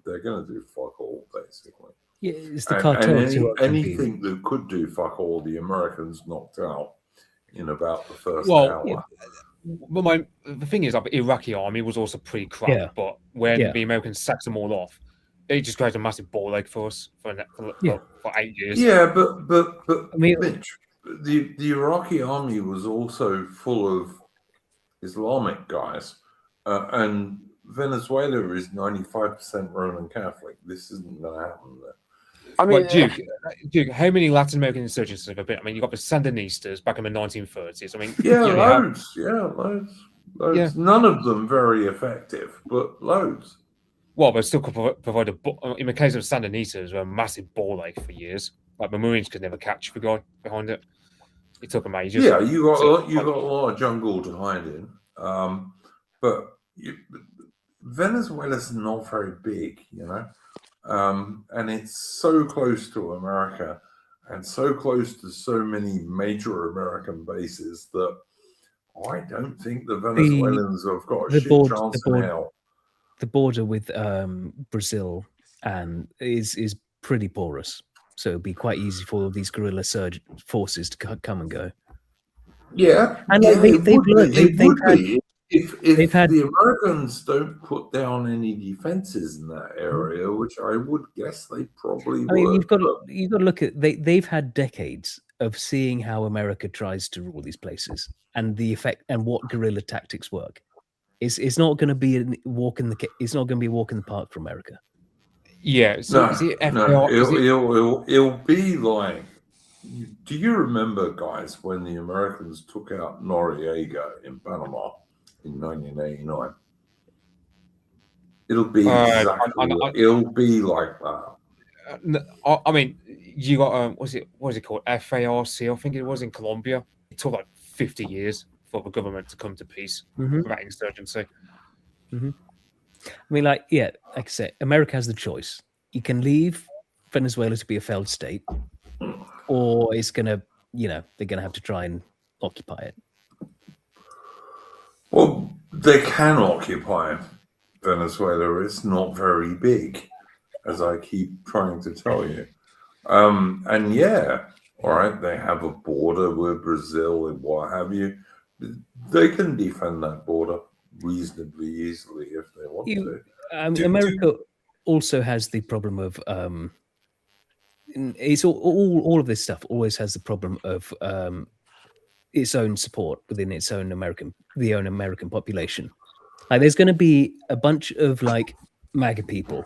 They're going to do fuck all, basically. Yeah, it's the cartels. Anything that could do fuck all, the Americans knocked out in about the first hour. Yeah. But the thing is, the Iraqi army was also pretty crap. But when the Americans sacked them all off, they just created a massive ball ache for us for 8 years. Yeah, but I mean, Mitch, the Iraqi army was also full of Islamic guys, and Venezuela is 95% Roman Catholic. This isn't going to happen there. I mean, Duke, how many Latin American insurgencies have there been? I mean, you got the Sandinistas back in the 1930s. I mean, loads. Loads. None of them very effective, but loads. Well, but still could provide in the case of Sandinistas, a massive ball ache for years. Like the Marines could never catch the guy behind it. It took them ages. Yeah, you got a lot of jungle to hide in, but Venezuela's not very big, and it's so close to America and so close to so many major American bases that I don't think the Venezuelans have got a shit chance in hell. The border with Brazil and is pretty porous, so it'd be quite easy for these guerrilla forces to come and go. Yeah, and they've learned. If the Americans don't put down any defenses in that area, which I would guess they probably would. I mean, you've got to look at they've had decades of seeing how America tries to rule these places and the effect and what guerrilla tactics work. It's not going to be a walk in the park for America. Yeah, so it'll be like. Do you remember, guys, when the Americans took out Noriega in Panama in 1989? It'll be it'll be like that. I mean, you got what is it called? FARC, I think it was in Colombia. It took like 50 years for the government to come to peace with that insurgency. I mean, like I said, America has the choice. You can leave Venezuela to be a failed state, or it's gonna, they're gonna have to try and occupy it. Well, they can occupy Venezuela. It's not very big, as I keep trying to tell you. And all right, they have a border with Brazil and what have you. They can defend that border reasonably easily if they want to. America also has the problem of it's all of this stuff always has the problem of its own support within its own American population. Like, there's going to be a bunch of like MAGA people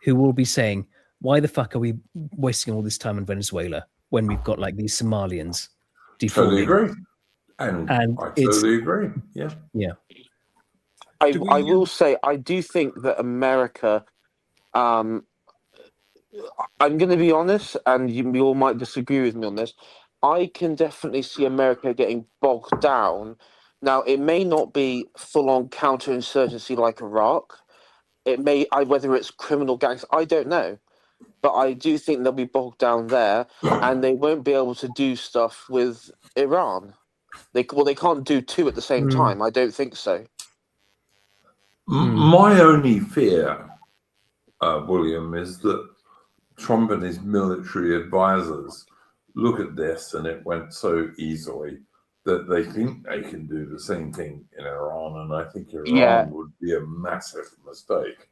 who will be saying, "Why the fuck are we wasting all this time in Venezuela when we've got like these Somalians Totally defrauding?" agree. And I it's totally agree. Yeah. yeah. I Do we, will say I do think that America. I'm going to be honest, and you all might disagree with me on this. I can definitely see America getting bogged down. Now, it may not be full-on counterinsurgency like Iraq. It may, whether it's criminal gangs, I don't know. But I do think they'll be bogged down there, and they won't be able to do stuff with Iran. They can't do two at the same time. I don't think so. My only fear, William, is that Trump and his military advisors look at this, and it went so easily that they think they can do the same thing in Iran, and I think Iran would be a massive mistake.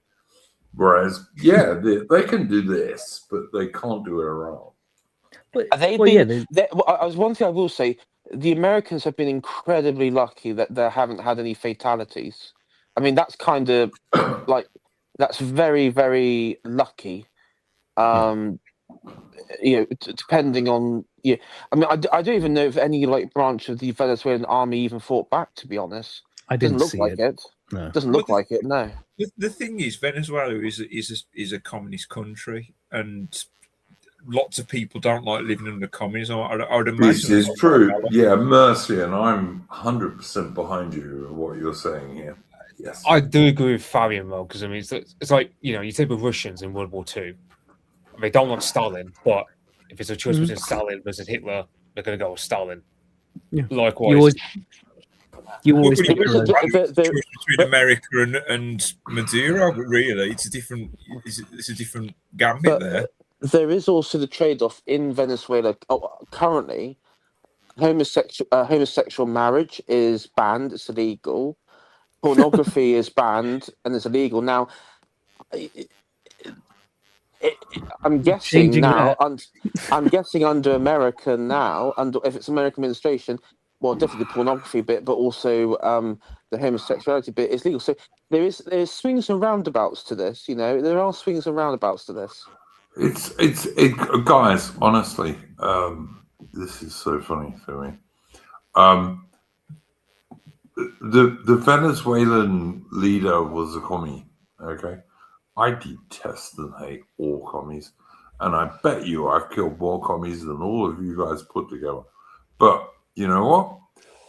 Whereas, they can do this, but they can't do Iran. But one thing I will say: the Americans have been incredibly lucky that they haven't had any fatalities. I mean, that's kind of like that's very, very lucky. Depending on I mean, I don't even know if any like branch of the Venezuelan army even fought back. To be honest, I didn't look see like it. No. Doesn't look like it. No. The thing is, Venezuela is a communist country, and lots of people don't like living under communism. I would imagine this is true. Yeah, Mercy, and I'm 100% behind you in what you're saying here. Yes, I do agree with Fabian though, because I mean, it's like you take the Russians in World War II. They don't like Stalin, but if it's a choice between Stalin versus Hitler, they're going to go with Stalin. Yeah. Likewise, you always pick between America and Maduro, but really, it's a different gambit there. There is also the trade-off in Venezuela. Currently, homosexual marriage is banned; it's illegal. Pornography is banned and it's illegal. Now, I'm guessing now. I'm guessing under America now, if it's American administration, well, definitely the pornography bit, but also the homosexuality bit is legal. So there's swings and roundabouts to this. There are swings and roundabouts to this. It's guys. Honestly, this is so funny for me. The Venezuelan leader was a commie. Okay. I detest and hate all commies, and I bet you I've killed more commies than all of you guys put together. But you know what?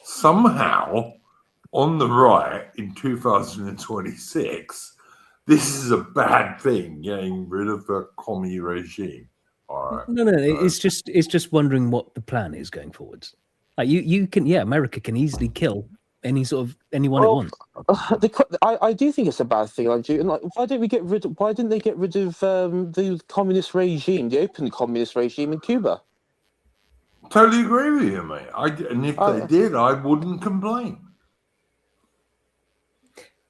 Somehow, on the right in 2026, this is a bad thing, getting rid of the commie regime. All right. No. It's just wondering what the plan is going forwards. Like you can, America can easily kill anyone it wants. I do think it's a bad thing, Andrew. And why didn't they get rid of the communist regime, the open communist regime in Cuba? Totally agree with you, mate. And if they did, I wouldn't complain.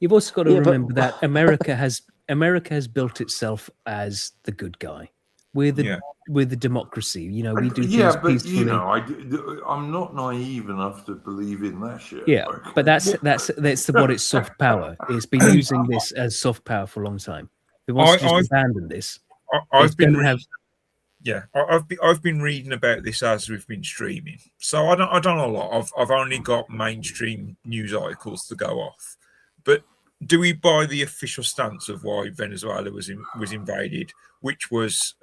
You've also got to remember that America has built itself as the good guy. We're the democracy. We do things peacefully. I'm not naive enough to believe in that shit. Yeah, but that's what it's soft power. It's been using this as soft power for a long time. It wants to just abandon this. I've been reading about this as we've been streaming. So I don't know a lot. I've only got mainstream news articles to go off. But do we buy the official stance of why Venezuela was invaded, which was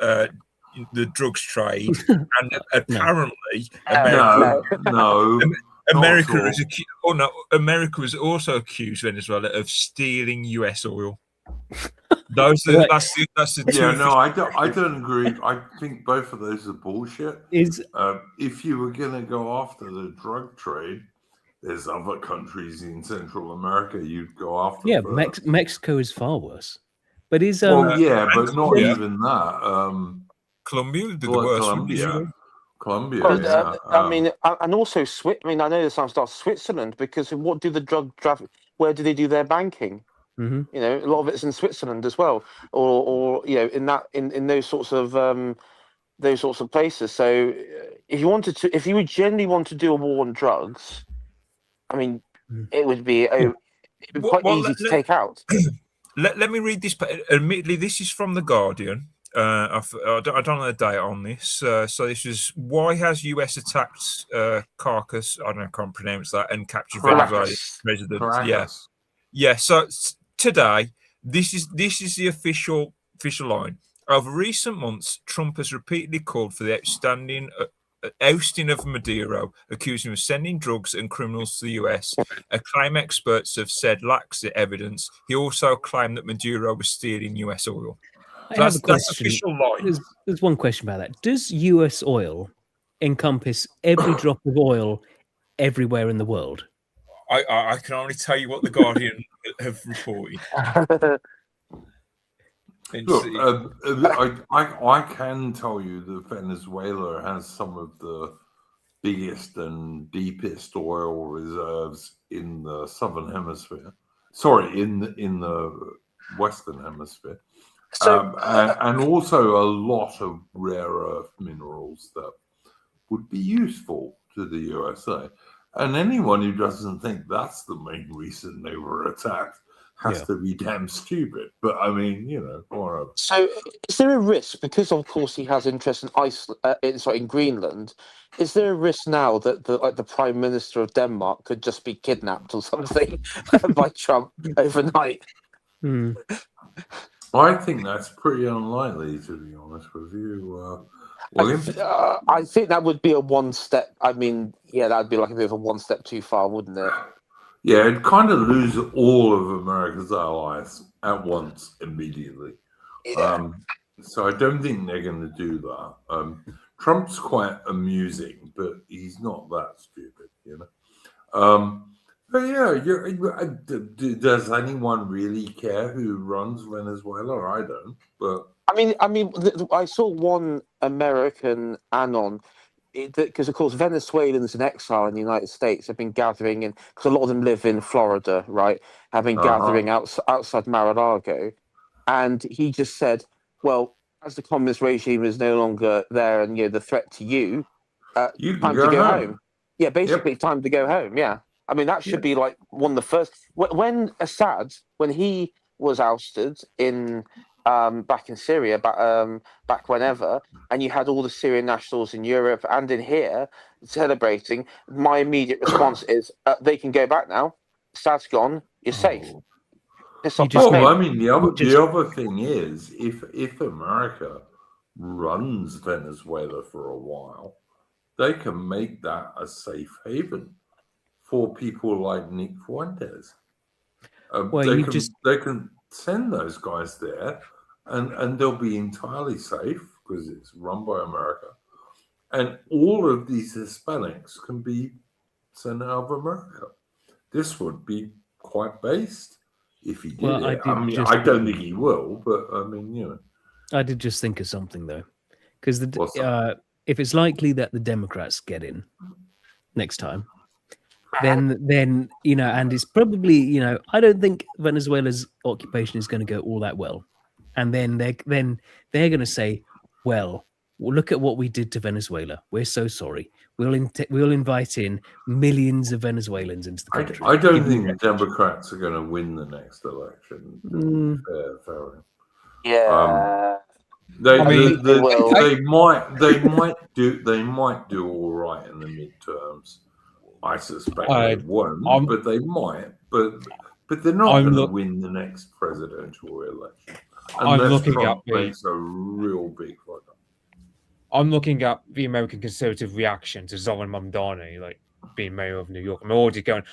the drugs trade, and apparently America was also accused Venezuela of stealing U.S. oil. That's the two. I don't agree. I think both of those are bullshit. If you were going to go after the drug trade, there's other countries in Central America you'd go after. Yeah, Mexico is far worse. But but not even that. Colombia did the worst. Colombia. I mean, and also I know this sounds like Switzerland, because what do the drug traffic? Where do they do their banking? Mm-hmm. A lot of it's in Switzerland as well, or in those sorts of places. So if you would generally want to do a war on drugs, I mean, it would be It'd be quite easy to take out. Let me read this. Admittedly, this is from The Guardian. I don't know the date on this. So this is why has US attacked Caracas? I don't know, I can't pronounce that, and captured Venezuela's president. Caracas. Yeah. So today, this is the official line. Over recent months, Trump has repeatedly called for the ousting of Maduro, accusing him of sending drugs and criminals to the US, a claim experts have said lacks the evidence. He also claimed that Maduro was stealing US oil. I have a That's question. official line. There's one question about that. Does US oil encompass every drop of oil everywhere in the world? I can only tell you what The Guardian have reported. Look, I can tell you that Venezuela has some of the biggest and deepest oil reserves in the southern hemisphere. Sorry, in the western hemisphere, and also a lot of rare earth minerals that would be useful to the USA. And anyone who doesn't think that's the main reason they were attacked has to be damn stupid. But I mean, whatever. So, is there a risk, because of course he has interest in in Greenland? Is there a risk now that the Prime Minister of Denmark could just be kidnapped or something by Trump overnight? I think that's pretty unlikely, to be honest with you. William? I think that would be a one step. I mean, that'd be like a bit of a one step too far, wouldn't it? Yeah, it'd kind of lose all of America's allies at once, immediately. Yeah. So I don't think they're going to do that. Trump's quite amusing, but he's not that stupid, But yeah, does anyone really care who runs Venezuela? I don't. But I mean, I saw one American anon. Because of course Venezuelans in exile in the United States have been gathering in, because a lot of them live in Florida, right? Have been gathering outside Mar-a-Lago, and he just said, "Well, as the communist regime is no longer there, and the threat to you, you time to go home." Yeah, basically, time to go home. Yeah, I mean that should be like one of the first. When Assad, when he was ousted in back in Syria, back whenever, and you had all the Syrian nationals in Europe and in here celebrating, my immediate response is, they can go back now. Assad's gone. You're safe. I mean, the other thing is, if America runs Venezuela for a while, they can make that a safe haven for people like Nick Fuentes. They can send those guys there, and they'll be entirely safe because it's run by America. And all of these Hispanics can be sent out of America. This would be quite based if he did it. I don't think he will, but I mean, I did just think of something though, because if it's likely that the Democrats get in next time, then and it's probably I don't think Venezuela's occupation is going to go all that well, and then they're going to say, well, look at what we did to Venezuela. We're so sorry. We'll invite in millions of Venezuelans into the country. I don't think the Democrats are going to win the next election. Fair. Yeah. They might do all right in the midterms. I suspect they won't, but they might. But they're not going to win the next presidential election unless Trump makes a real big fuck up. I'm looking at the American conservative reaction to Zoran Mamdani, like being mayor of New York. I'm already going,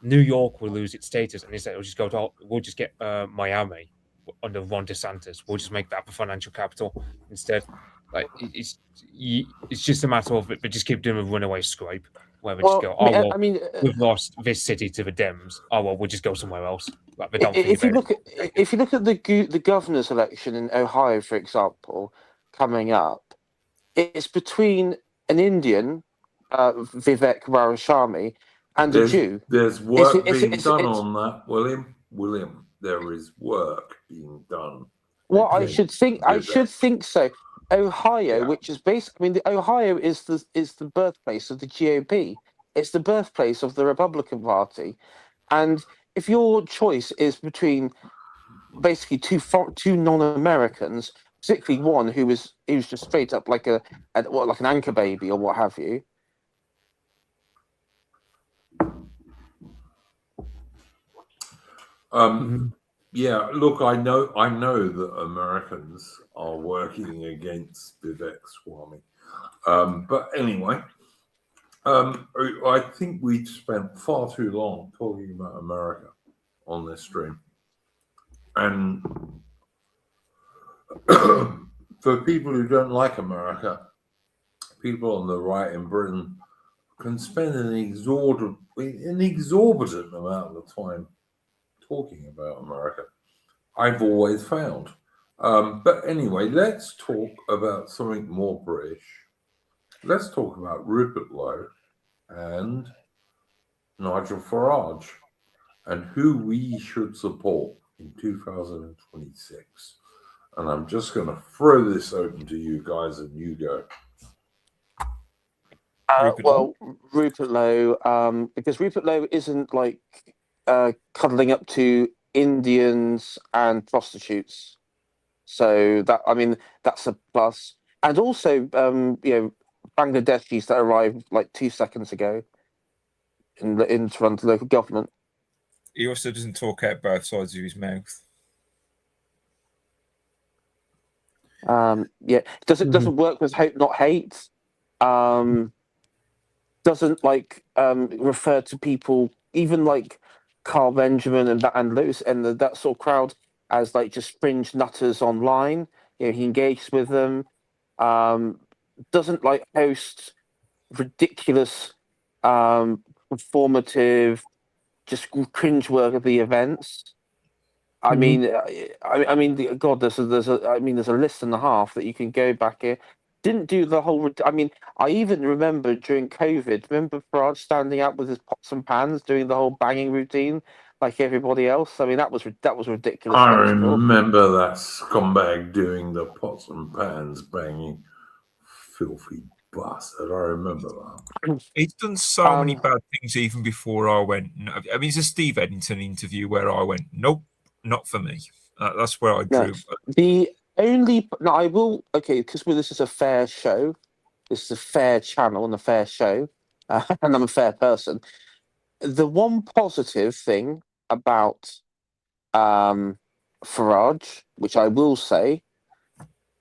New York will lose its status, and instead we'll just get Miami under Ron DeSantis. We'll just make that the financial capital instead. Like it's just a matter of it, but just keep doing a runaway scrape where we just go. We've lost this city to the Dems. We'll just go somewhere else. Like, if you look at the governor's election in Ohio, for example, coming up, it's between an Indian, Vivek Ramaswamy, and a Jew. There's work being done on that, William. There is work being done. Well, I should think so. Ohio, which is basically, Ohio is the birthplace of the GOP. It's the birthplace of the Republican Party. And if your choice is between basically two non-Americans, particularly one who was just straight up like like an anchor baby or what have you. Yeah, look, I know that Americans are working against Vivek Swami. But anyway, I think we've spent far too long talking about America on this stream. And for people who don't like America, people on the right in Britain can spend an exorbitant amount of time talking about America. I've always found. But anyway, let's talk about something more British. Let's talk about Rupert Lowe and Nigel Farage and who we should support in 2026. And I'm just going to throw this open to you guys and you go. Rupert Lowe, because Rupert Lowe isn't like cuddling up to Indians and prostitutes, so that's a plus. And also, Bangladeshis that arrived like 2 seconds ago in to run the local government. He also doesn't talk out both sides of his mouth. Doesn't work with hope, not hate. Doesn't refer to people, even like Carl Benjamin and Lewis and that sort of crowd as like just fringe nutters online. He engages with them. Doesn't like host ridiculous, performative, just cringe-worthy events. I mean, God, there's a list and a half that you can go back here. Didn't do the whole. I even remember during COVID. Remember Farage standing up with his pots and pans, doing the whole banging routine like everybody else. I mean, that was ridiculous. I remember that scumbag doing the pots and pans banging, filthy bastard. I remember that. He's done so many bad things even before I went. I mean, it's a Steve Eddington interview where I went, nope, not for me. That's where I drew. I will, because this is a fair show. This is a fair channel and a fair show, and I'm a fair person. The one positive thing about Farage, which I will say,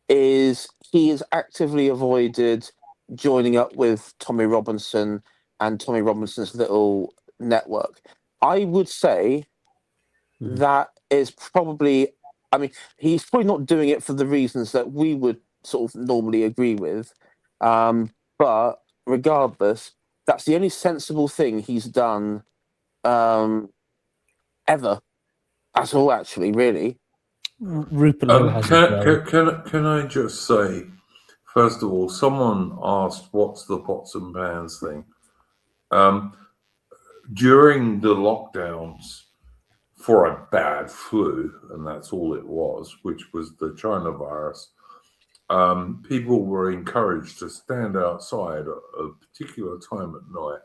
is he has actively avoided joining up with Tommy Robinson and Tommy Robinson's little network. I would say that is probably, he's probably not doing it for the reasons that we would sort of normally agree with. But regardless, that's the only sensible thing he's done ever at all, actually, really. Rupert Lowe has can I just say, first of all, someone asked what's the pots and pans thing. During the lockdowns for a bad flu, and that's all it was, which was the China virus, people were encouraged to stand outside at a particular time at night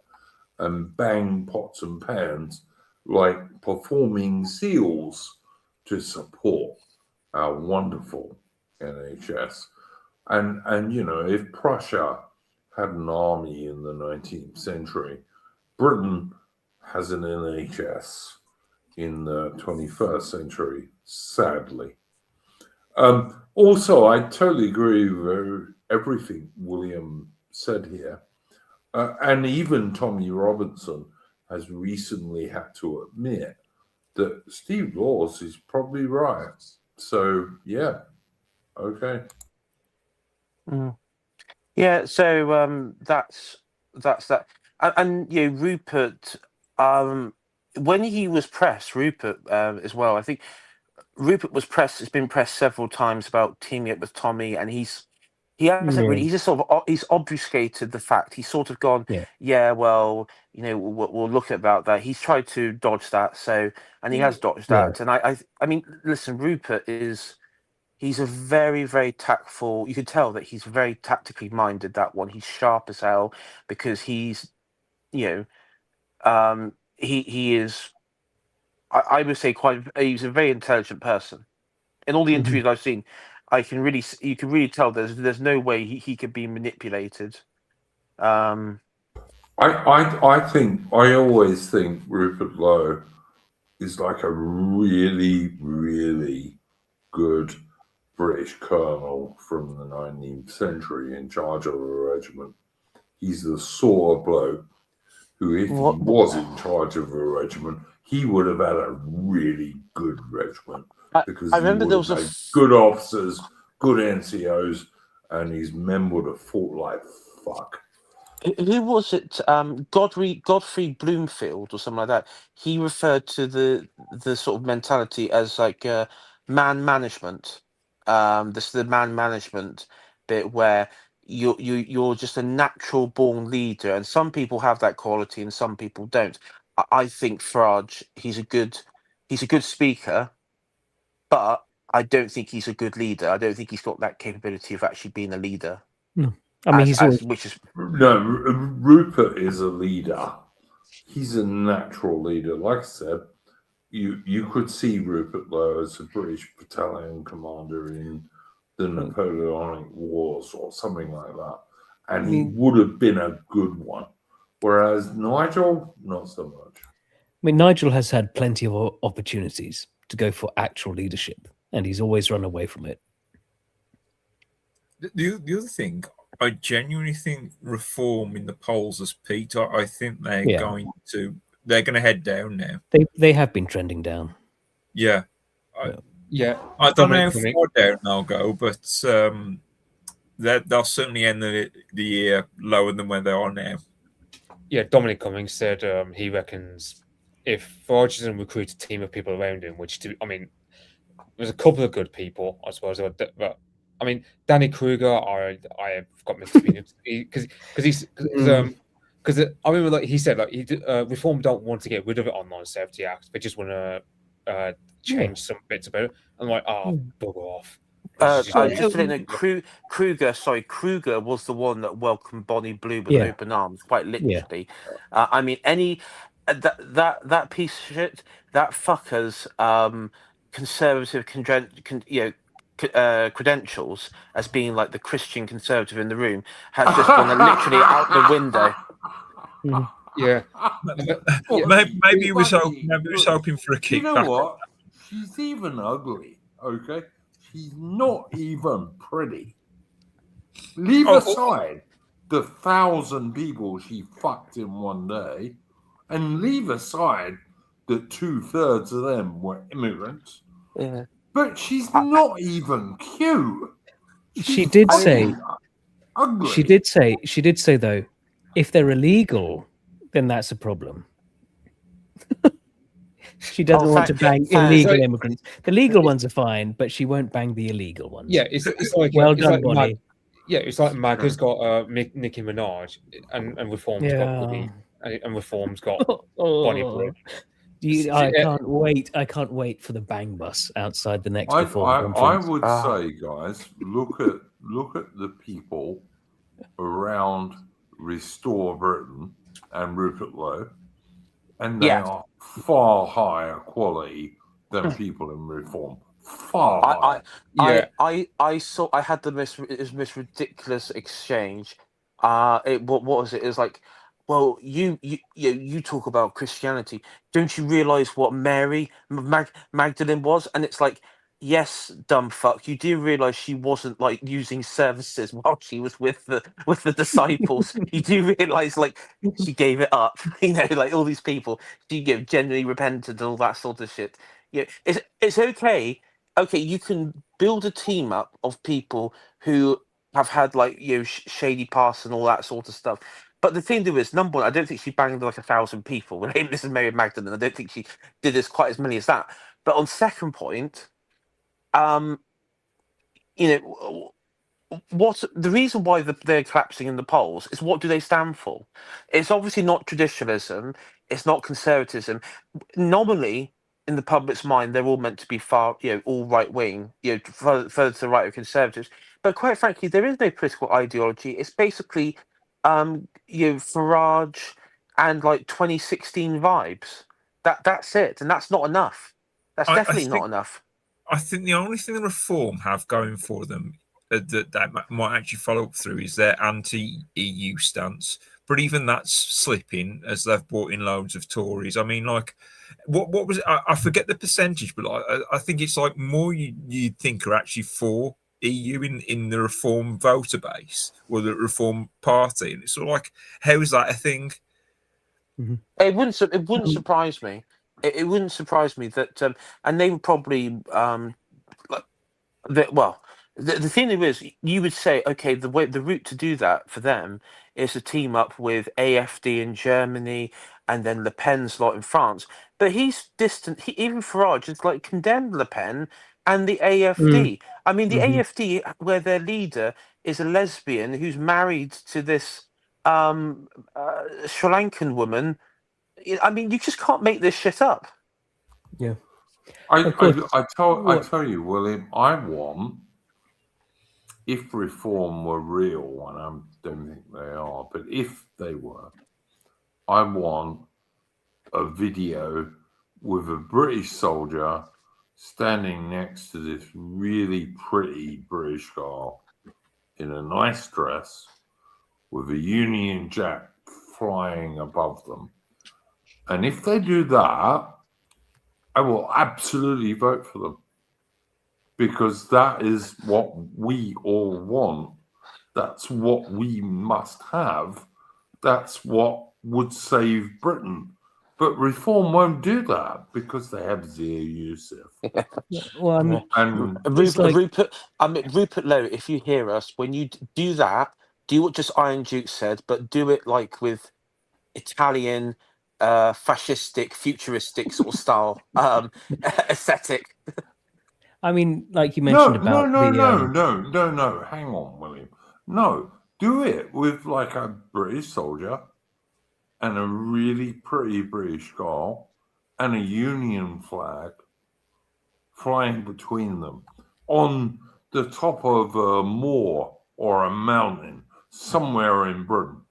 and bang pots and pans like performing seals to support our wonderful NHS. And if Prussia had an army in the 19th century, Britain has an NHS in the 21st century, sadly. Also, I totally agree with everything William said here. And even Tommy Robinson has recently had to admit that Steve Laws is probably right. So, yeah. Okay. Yeah, so that's that. And Rupert, when he was pressed, Rupert as well, I think Rupert was pressed, has been pressed several times about teaming up with Tommy, and he hasn't really, he's just sort of, he's obfuscated the fact. He's sort of gone, we'll look about that. He's tried to dodge that, and he has dodged that. And I mean, listen, Rupert he's a very, very tactful, you could tell that he's very tactically minded, that one. He's sharp as hell because he's, he is I would say he's a very intelligent person. In all the interviews I've seen, you can really tell there's no way he could be manipulated. I always think Rupert Lowe is like a really, really good British colonel from the 19th century in charge of a regiment. He's the sort of bloke who, if he was in charge of a regiment, he would have had a really good regiment, because I remember he there would was have good officers, good NCOs, and his men would have fought like fuck. Who was it? Godfrey Bloomfield or something like that. He referred to the sort of mentality as like man management. This is the man management bit where you're just a natural born leader, and some people have that quality and some people don't. I think Farage, he's a good speaker, but I don't think he's a good leader. I don't think he's got that capability of actually being a leader. No. I mean, No, Rupert is a leader. He's a natural leader. Like I said, you could see Rupert Lowe as a British battalion commander in the Napoleonic Wars or something like that, and he would have been a good one. Whereas Nigel, not so much. I mean, Nigel has had plenty of opportunities to go for actual leadership, and he's always run away from it. The other thing, I genuinely think reform in the polls has peaked. I think they're going to head down now. They have been trending down. Yeah. I don't know how far down they'll go, but they'll certainly end the year lower than where they are now. Yeah, Dominic Cummings said he reckons if Farage doesn't recruit a team of people around him, there's a couple of good people, I suppose, but I mean, Danny Kruger, I have got mixed opinions because I remember, like he said, like Reform don't want to get rid of it on non-safety acts, they just want to change some bits about it. I'm like, bugger off. Kruger was the one that welcomed Bonnie Blue with open arms, quite literally. I mean, that piece of shit, that fucker's conservative credentials as being like the Christian conservative in the room has just gone literally out the window. Maybe he was hoping for a kickback. You know what? She's even ugly. Okay, she's not even pretty. Leave aside the 1,000 people she fucked in one day, and leave aside that 2/3 of them were immigrants. Yeah. But she's not even cute. She did say ugly. She did say though, if they're illegal, then that's a problem. She doesn't want to bang illegal immigrants. The legal ones are fine, but she won't bang the illegal ones. Yeah, it's like well done, Bonnie. It's like MAGA's got Nicki Minaj, and Reform's got Woody, and Reform's got Bonnie Blue. I can't wait for the bang bus outside the next Reform conference. I would say, guys, look at the people around Restore Britain and Rupert Lowe, and they are far higher quality than people in Reform. Far higher. I had the most ridiculous exchange. What was it? It was like, well, you talk about Christianity. Don't you realize what Mary Magdalene was? And it's like, yes, dumb fuck. You do realize she wasn't like using services while she was with the disciples. You do realize like she gave it up. You know, like all these people, she genuinely repented and all that sort of shit. Yeah, it's okay. Okay, you can build a team up of people who have had like shady past and all that sort of stuff. But the thing is, number one, I don't think she banged like 1,000 people. When this is Mary Magdalene, I don't think she did this quite as many as that. But on second point, what the reason why they're collapsing in the polls is, what do they stand for? It's obviously not traditionalism. It's not conservatism. Normally, in the public's mind, they're all meant to be far, all right wing, further to the right of conservatives. But quite frankly, there is no political ideology. It's basically, Farage and like 2016 vibes. That's it, and that's not enough. That's I definitely think not enough. I think the only thing the Reform have going for them that might actually follow up through is their anti-EU stance. But even that's slipping as they've brought in loads of Tories. I mean, like, what was it? I forget the percentage, but I think it's like more you'd think are actually for EU in the Reform voter base or the Reform Party, and it's sort of like, how is that a thing? It wouldn't surprise me. It wouldn't surprise me that, and they would probably well, the thing is, you would say, okay, the route to do that for them is to team up with AFD in Germany and then Le Pen's lot in France. But he's distant. Even Farage has like condemned Le Pen and the AFD. I mean, the AFD, where their leader is a lesbian who's married to this Sri Lankan woman. I mean, you just can't make this shit up. Yeah. I course. tell you, William, I want, if Reform were real, and I don't think they are, but if they were, I want a video with a British soldier standing next to this really pretty British girl in a nice dress with a Union Jack flying above them. And if they do that, I will absolutely vote for them, because that is what we all want. That's what we must have. That's what would save Britain. But Reform won't do that because they have zero use of. Well, I mean, And Rupert Lowe, if you hear us, when you do that, do what just Iron Duke said, but do it like with Italian, fascistic, futuristic sort of style aesthetic. I mean, like you mentioned about no. Hang on, William. No, do it with like a British soldier and a really pretty British girl and a Union flag flying between them on the top of a moor or a mountain somewhere in Britain.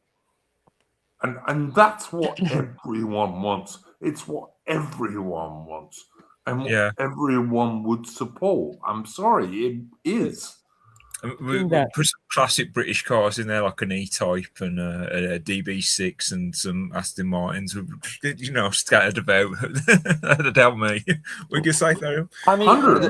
And that's what everyone wants. It's what everyone wants. And what everyone would support. I'm sorry, it is. Classic British cars in there, like an E-Type and a DB6 and some Aston Martins, scattered about. That'd help me. We can say that. I mean, 100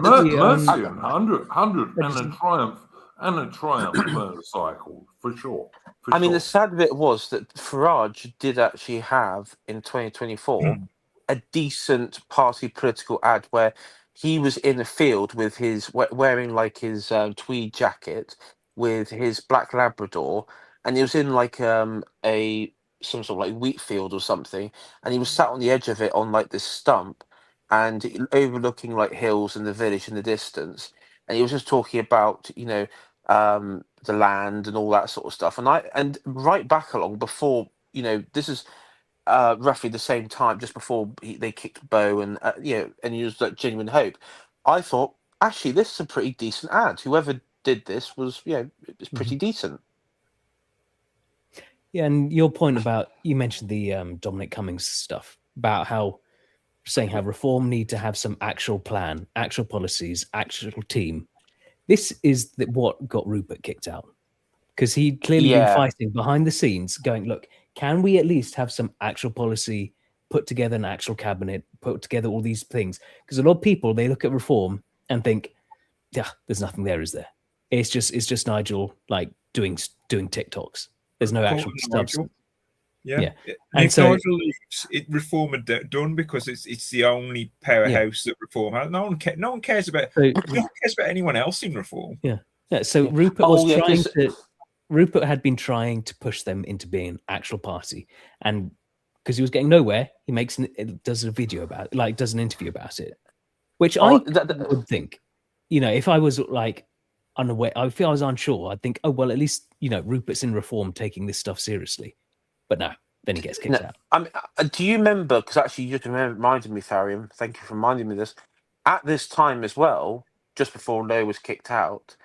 and a Triumph motorcycle for sure. I mean, the sad bit was that Farage did actually have in 2024 a decent party political ad where he was in a field with his wearing like his tweed jacket with his black Labrador, and he was in like some sort of like wheat field or something, and he was sat on the edge of it on like this stump, and overlooking like hills and the village in the distance, and he was just talking about the land and all that sort of stuff, and right back along before this is roughly the same time, just before they kicked Bow and and he was like Genuine Hope. I thought actually this is a pretty decent ad. Whoever did this was it's pretty decent. Yeah, and your point about, you mentioned the Dominic Cummings stuff about how Reform need to have some actual plan, actual policies, actual team. This is what got Rupert kicked out, because he'd clearly been fighting behind the scenes, going, look, can we at least have some actual policy, put together an actual cabinet, put together all these things? Because a lot of people, they look at Reform and think, yeah, there's nothing there, is there? It's just Nigel like doing TikToks. There's no actual substance. Yeah. And if Nigel leaves, Reform are done, because it's the only powerhouse that Reform has. No one cares about anyone else in Reform. Yeah. So Rupert Rupert had been trying to push them into being an actual party, and because he was getting nowhere, he does a video about it, like does an interview about it, which I would think, if I was like unaware, if I was unsure, I'd think, oh well, at least Rupert's in Reform taking this stuff seriously. But no, then he gets kicked out. I mean, do you remember? Because actually, you just reminded me, Tharium. Thank you for reminding me of this. At this time as well, just before Lowe was kicked out,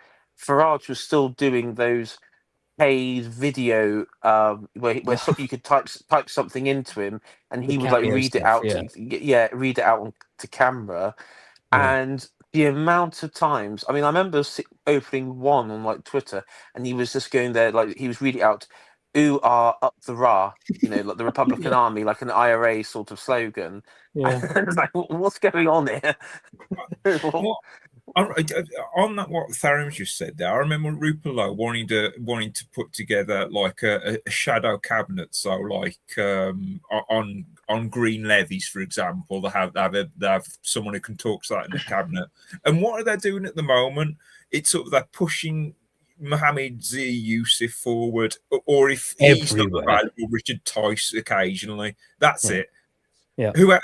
Farage was still doing those paid video where you could type something into him, and he The would like cameo read it stuff, out yeah. read it out to camera. Yeah. And the amount of times, I mean, I remember opening one on like Twitter, and he was just going there, like he was reading out, "Ooh, ah, up the rah," like the Republican Army, like an IRA sort of slogan. Yeah. And it's like, what's going on here? Well, on that, what Tharam's just said there, I remember Rupert Lowe wanting to put together like a shadow cabinet. So like on green levies, for example, they have someone who can talk to that in the cabinet. And what are they doing at the moment? It's sort of they're pushing Mohammed Z. Yusuf forward, or if he's not Everywhere. available, Richard Tice occasionally. That's Yeah. it. Yeah. Who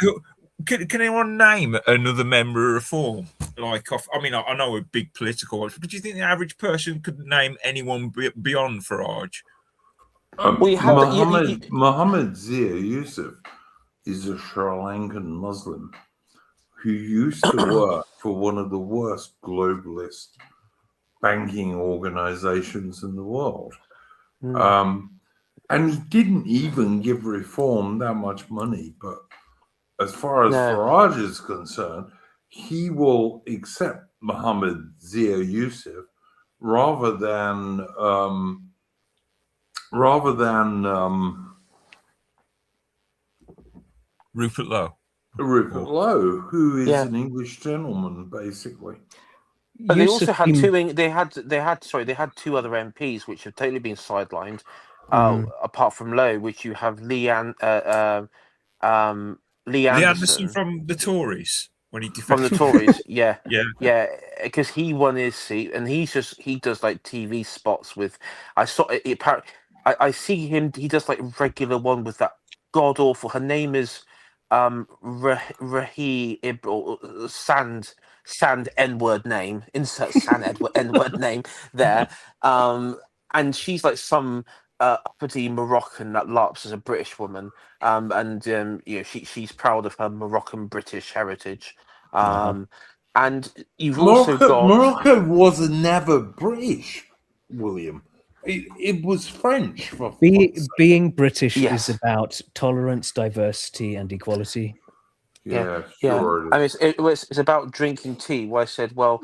can anyone name another member of Reform? Like, I mean, I know we're big political, but do you think the average person could name anyone beyond Farage? Well, you have Mohammed Zia Yusuf is a Sri Lankan Muslim who used to work for one of the worst globalist banking organizations in the world. And he didn't even give Reform that much money, but as far as Farage is concerned, he will accept Mohammed Zia Yusuf rather than Rupert Lowe. Rupert Lowe, who is an English gentleman, basically. But they also had they had two other MPs which have totally been sidelined, apart from Lowe, which you have Lee Anderson from the Tories when he from the Tories, yeah, because he won his seat, and he does like TV spots with. I saw it. I see him. He does like regular one with that god awful. Her name is Rahi Sand N-word name. Insert Sand N-word name there. And she's like some uppity Moroccan that larps as a British woman. She's proud of her Moroccan British heritage. And you've also got Morocco was never British, William. It was French. Being British is about tolerance, diversity, and equality. Yeah, sure. I mean, it's about drinking tea. Where I said, well,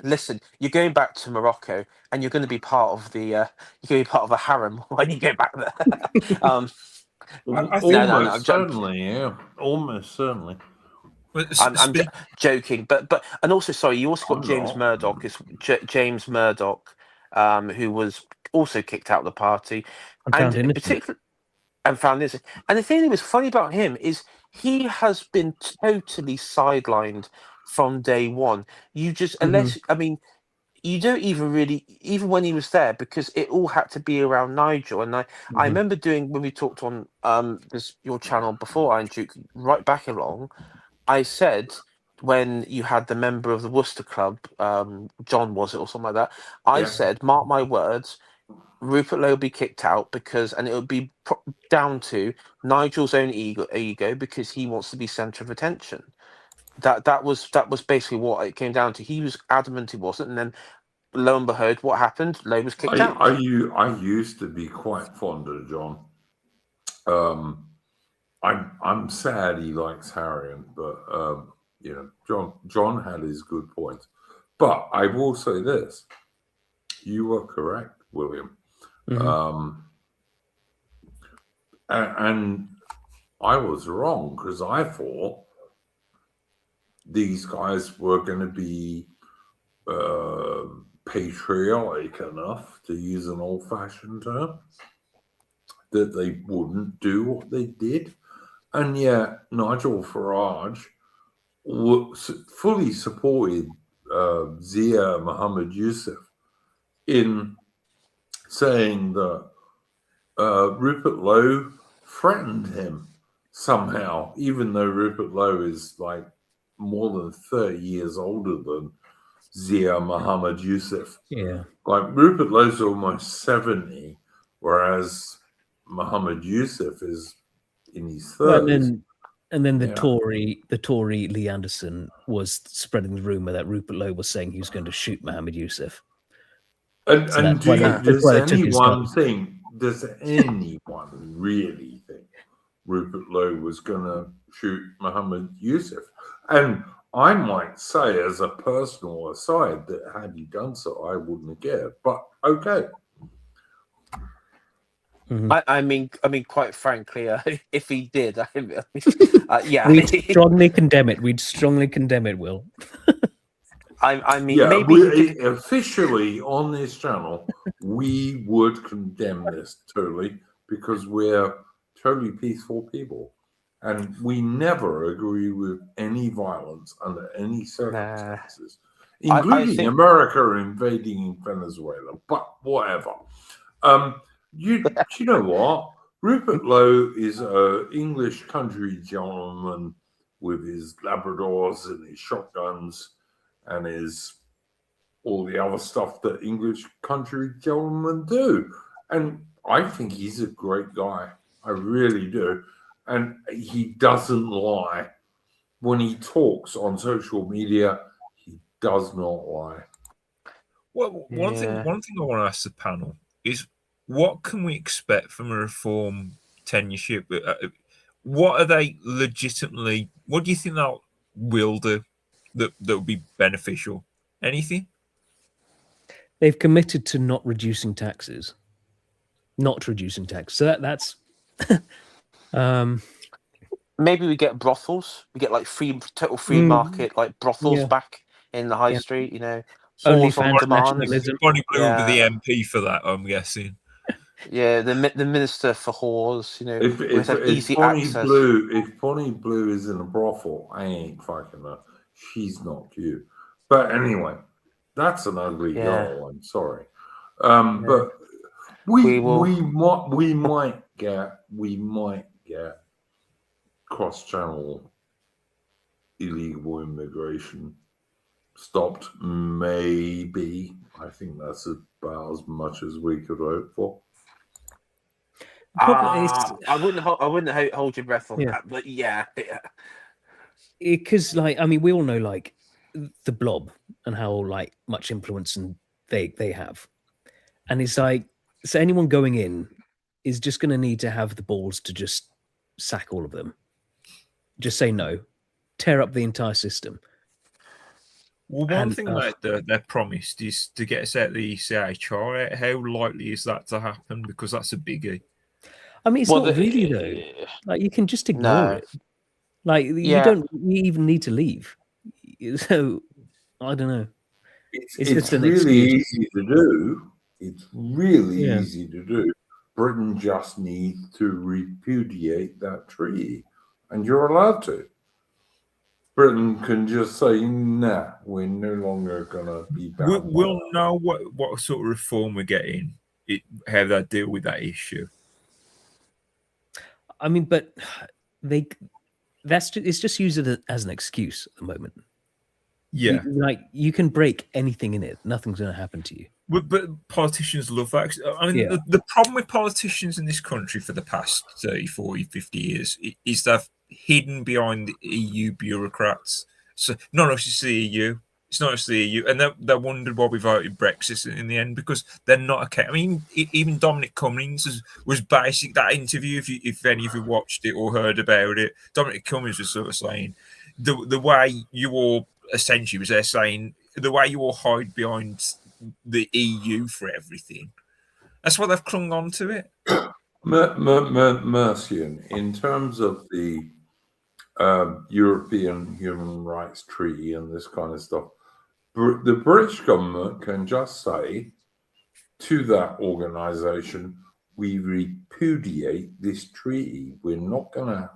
listen, you're going back to Morocco, and you're going to be part of a harem when you go back there. Almost certainly. I'm joking, but and also, sorry, you also got James Murdoch. James Murdoch, who was also kicked out of the party, and the thing that was funny about him is he has been totally sidelined from day one. You just you don't even really, even when he was there, because it all had to be around Nigel. And I remember when we talked on your channel before, Iron Duke, right back along, I said when you had the member of the Worcester Club, John was it or something like that, I said, mark my words, Rupert Lowe will be kicked out and it would be down to Nigel's own ego because he wants to be centre of attention. That was basically what it came down to. He was adamant he wasn't, and then lo and behold, what happened? Lowe was kicked out. I used to be quite fond of John. I'm sad he likes Harrion, but John had his good points. But I will say this: you were correct, William. And I was wrong because I thought these guys were going to be patriotic enough, to use an old-fashioned term, that they wouldn't do what they did. And yet Nigel Farage fully supported Zia Mohammed Yusuf in saying that Rupert Lowe threatened him somehow, even though Rupert Lowe is like more than 30 years older than Zia Mohammed Yusuf. Yeah. Like Rupert Lowe's almost 70, whereas Mohammed Yusuf is in his 30s. And then the Tory Lee Anderson was spreading the rumor that Rupert Lowe was saying he was going to shoot Mohammed Yusuf. So And that's why does they took his anyone gun. think? Does anyone really think Rupert Lowe was going to shoot Mohammed Yusuf? And I might say, as a personal aside, that had he done so, I wouldn't have cared. But okay. I mean, quite frankly, if he did, yeah. We'd strongly condemn it. We'd strongly condemn it, Will. I mean, Yeah, maybe he did. officially on this channel, we would condemn this totally because we're totally peaceful people. And we never agree with any violence under any circumstances, including think- America invading Venezuela, but whatever. You know what? Rupert Lowe is an English country gentleman with his Labradors and his shotguns and his all the other stuff that English country gentlemen do. And I think he's a great guy. I really do. And he doesn't lie. When he talks on social media, he does not lie. Well, one thing I want to ask the panel is, what can we expect from a reform tenureship? What are they legitimately? What do you think that will do that will be beneficial? Anything? They've committed to not reducing taxes. So that's maybe we get brothels. We get like total free market, like brothels back in the high street. You know, only whores on fans demand. nationalism. Bonnie Blue will be the MP for that, I'm guessing. Yeah, the minister for whores. You know, If easy Bonnie access. Blue is in a brothel, I ain't fucking her. She's not cute. But anyway, that's an ugly girl. I'm sorry. But we might get cross-channel illegal immigration stopped. Maybe. I think that's about as much as we could hope for. I wouldn't hold your breath on that, but yeah. Because like, I mean, we all know like the Blob and how like much influence and they have, and it's like, so anyone going in is just going to need to have the balls to just sack all of them, just say no, tear up the entire system. Well, one thing that they're promised is to get us out of the ECHR. How likely is that to happen? Because that's a biggie. I mean, it's not really though. Like, you can just ignore it. Like, you don't even need to leave. So I don't know. It's just an really excuse. easy to do. It's really easy to do. Britain just needs to repudiate that treaty, and you're allowed to. Britain can just say, nah, we're no longer going to be bound. We'll know what sort of reform we're getting, how they deal with that issue. I mean, but it's just used as an excuse at the moment. Yeah. You can break anything in it. Nothing's going to happen to you. But politicians love that. I mean, the problem with politicians in this country for the past 30, 40, 50 years is they've hidden behind the EU bureaucrats. So not just the EU, it's not just the EU, and they wondered why we voted Brexit in the end, because they're not okay. I mean, even Dominic Cummings was basic. That interview, if any of you watched it or heard about it, Dominic Cummings was sort of saying the way you all essentially was there saying the way you all hide behind the EU for everything. That's why they've clung on to it. Mercian, in terms of the European Human Rights Treaty and this kind of stuff, the British government can just say to that organization, we repudiate this treaty. We're not going to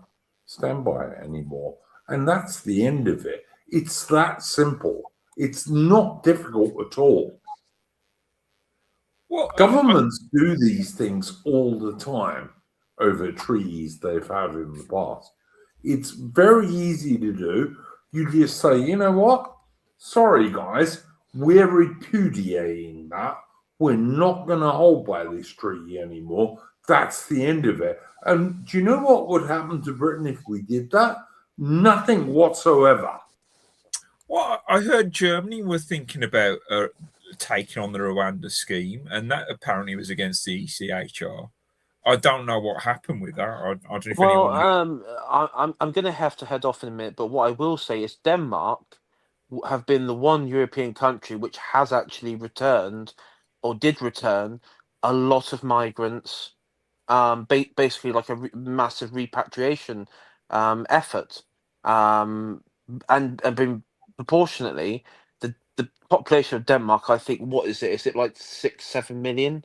stand by it anymore. And that's the end of it. It's that simple. It's not difficult at all. Well, governments do these things all the time over treaties they've had in the past. It's very easy to do. You just say, you know what? Sorry, guys, we're repudiating that. We're not going to hold by this treaty anymore. That's the end of it. And do you know what would happen to Britain if we did that? Nothing whatsoever. Well, I heard Germany were thinking about taking on the Rwanda scheme, and that apparently was against the ECHR. I don't know what happened with that. I don't know if Well, anyone. I'm going to have to head off in a minute, but what I will say is Denmark have been the one European country which has actually returned, or did return, a lot of migrants. Basically like a massive repatriation effort, and been proportionately the population of Denmark. I think, what is it? Is it like 6-7 million?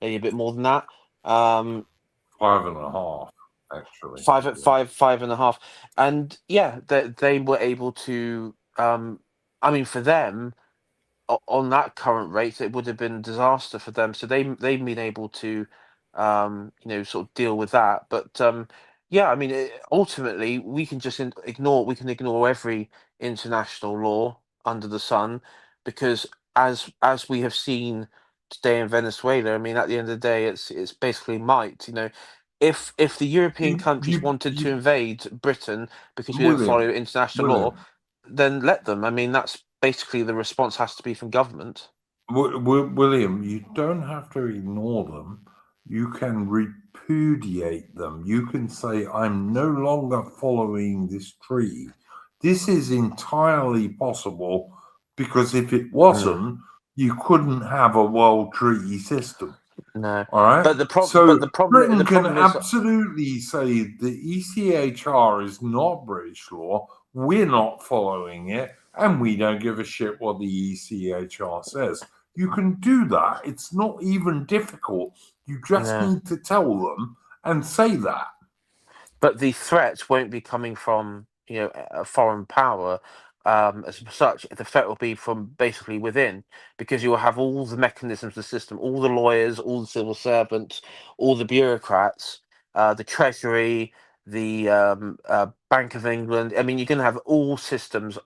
Maybe a bit more than that. 5.5, actually. Five and a half. And yeah, they were able to. I mean, for them, on that current rate, it would have been a disaster for them. So they've been able to, sort of deal with that. But yeah, I mean, ultimately, we can just ignore every international law under the sun, because as we have seen today in Venezuela, I mean, at the end of the day, it's basically might. If the European countries wanted to invade Britain because we don't follow international law, then let them. I mean, that's basically the response has to be from government. William, you don't have to ignore them. You can repudiate them. You can say, I'm no longer following this treaty. This is entirely possible, because if it wasn't, you couldn't have a world treaty system. No. All right. But the Britain problem can is, absolutely say the ECHR is not British law. We're not following it, and we don't give a shit what the ECHR says. You can do that. It's not even difficult. You just need to tell them and say that. But the threat won't be coming from a foreign power as such. The threat will be from basically within, because you will have all the mechanisms, the system, all the lawyers, all the civil servants, all the bureaucrats, the Treasury, the Bank of England. I mean, you're going to have all systems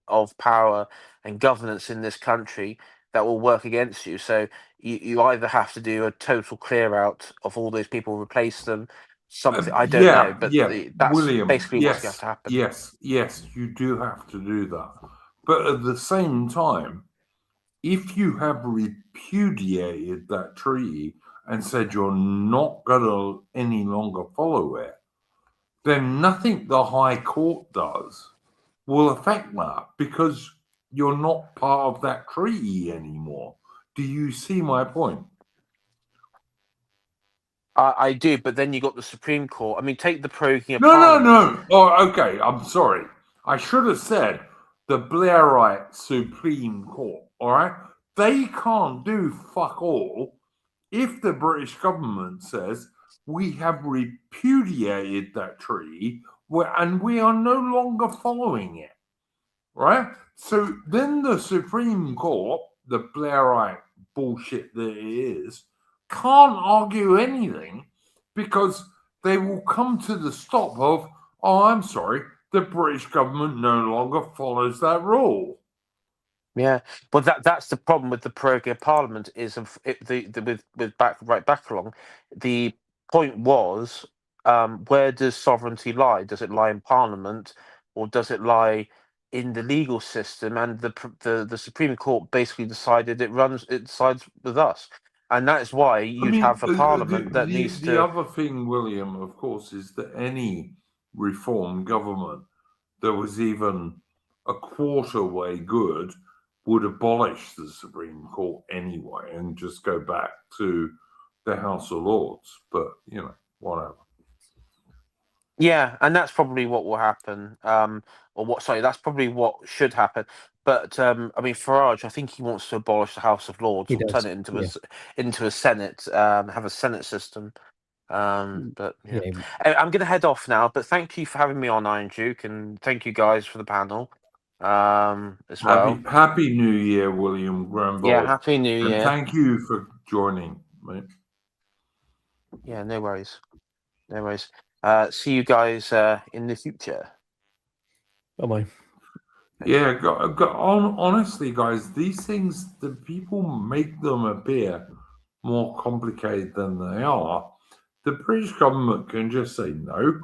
of power and governance in this country that will work against you. So you either have to do a total clear out of all those people, replace them. Something I don't know, but that's William, basically what's going to have to happen. Yes, you do have to do that. But at the same time, if you have repudiated that treaty and said you're not going to any longer follow it, then nothing the High Court does will affect that, because you're not part of that treaty anymore. Do you see my point? I do, but then you got the Supreme Court. I mean, take the proroguing of No. Parliament. Oh, okay. I'm sorry. I should have said the Blairite Supreme Court. All right. They can't do fuck all if the British government says we have repudiated that treaty and we are no longer following it. Right. So then the Supreme Court, the Blairite bullshit that it is, can't argue anything, because they will come to the stop of, oh, I'm sorry, the British government no longer follows that rule. Yeah, well, that's the problem with the proroguing of Parliament is right back along. The point was, where does sovereignty lie? Does it lie in Parliament, or does it lie in the legal system? And the Supreme Court basically decided it sides with us. And that is why you'd have a Parliament that needs to. The other thing, William, of course, is that any reform government that was even a quarter way good would abolish the Supreme Court anyway and just go back to the House of Lords. But, whatever. Yeah, and that's probably what will happen. That's probably what should happen. But I mean, Farage, I think he wants to abolish the House of Lords and turn it into a Senate, have a Senate system. But yeah. I'm going to head off now. But thank you for having me on, Iron Duke, and thank you guys for the panel as well. Happy New Year, William Granville. Yeah, Happy New Year. Thank you for joining, mate. Yeah, no worries. No worries. See you guys in the future. Bye-bye. Yeah, honestly, guys, these things, the people make them appear more complicated than they are. The British government can just say, no,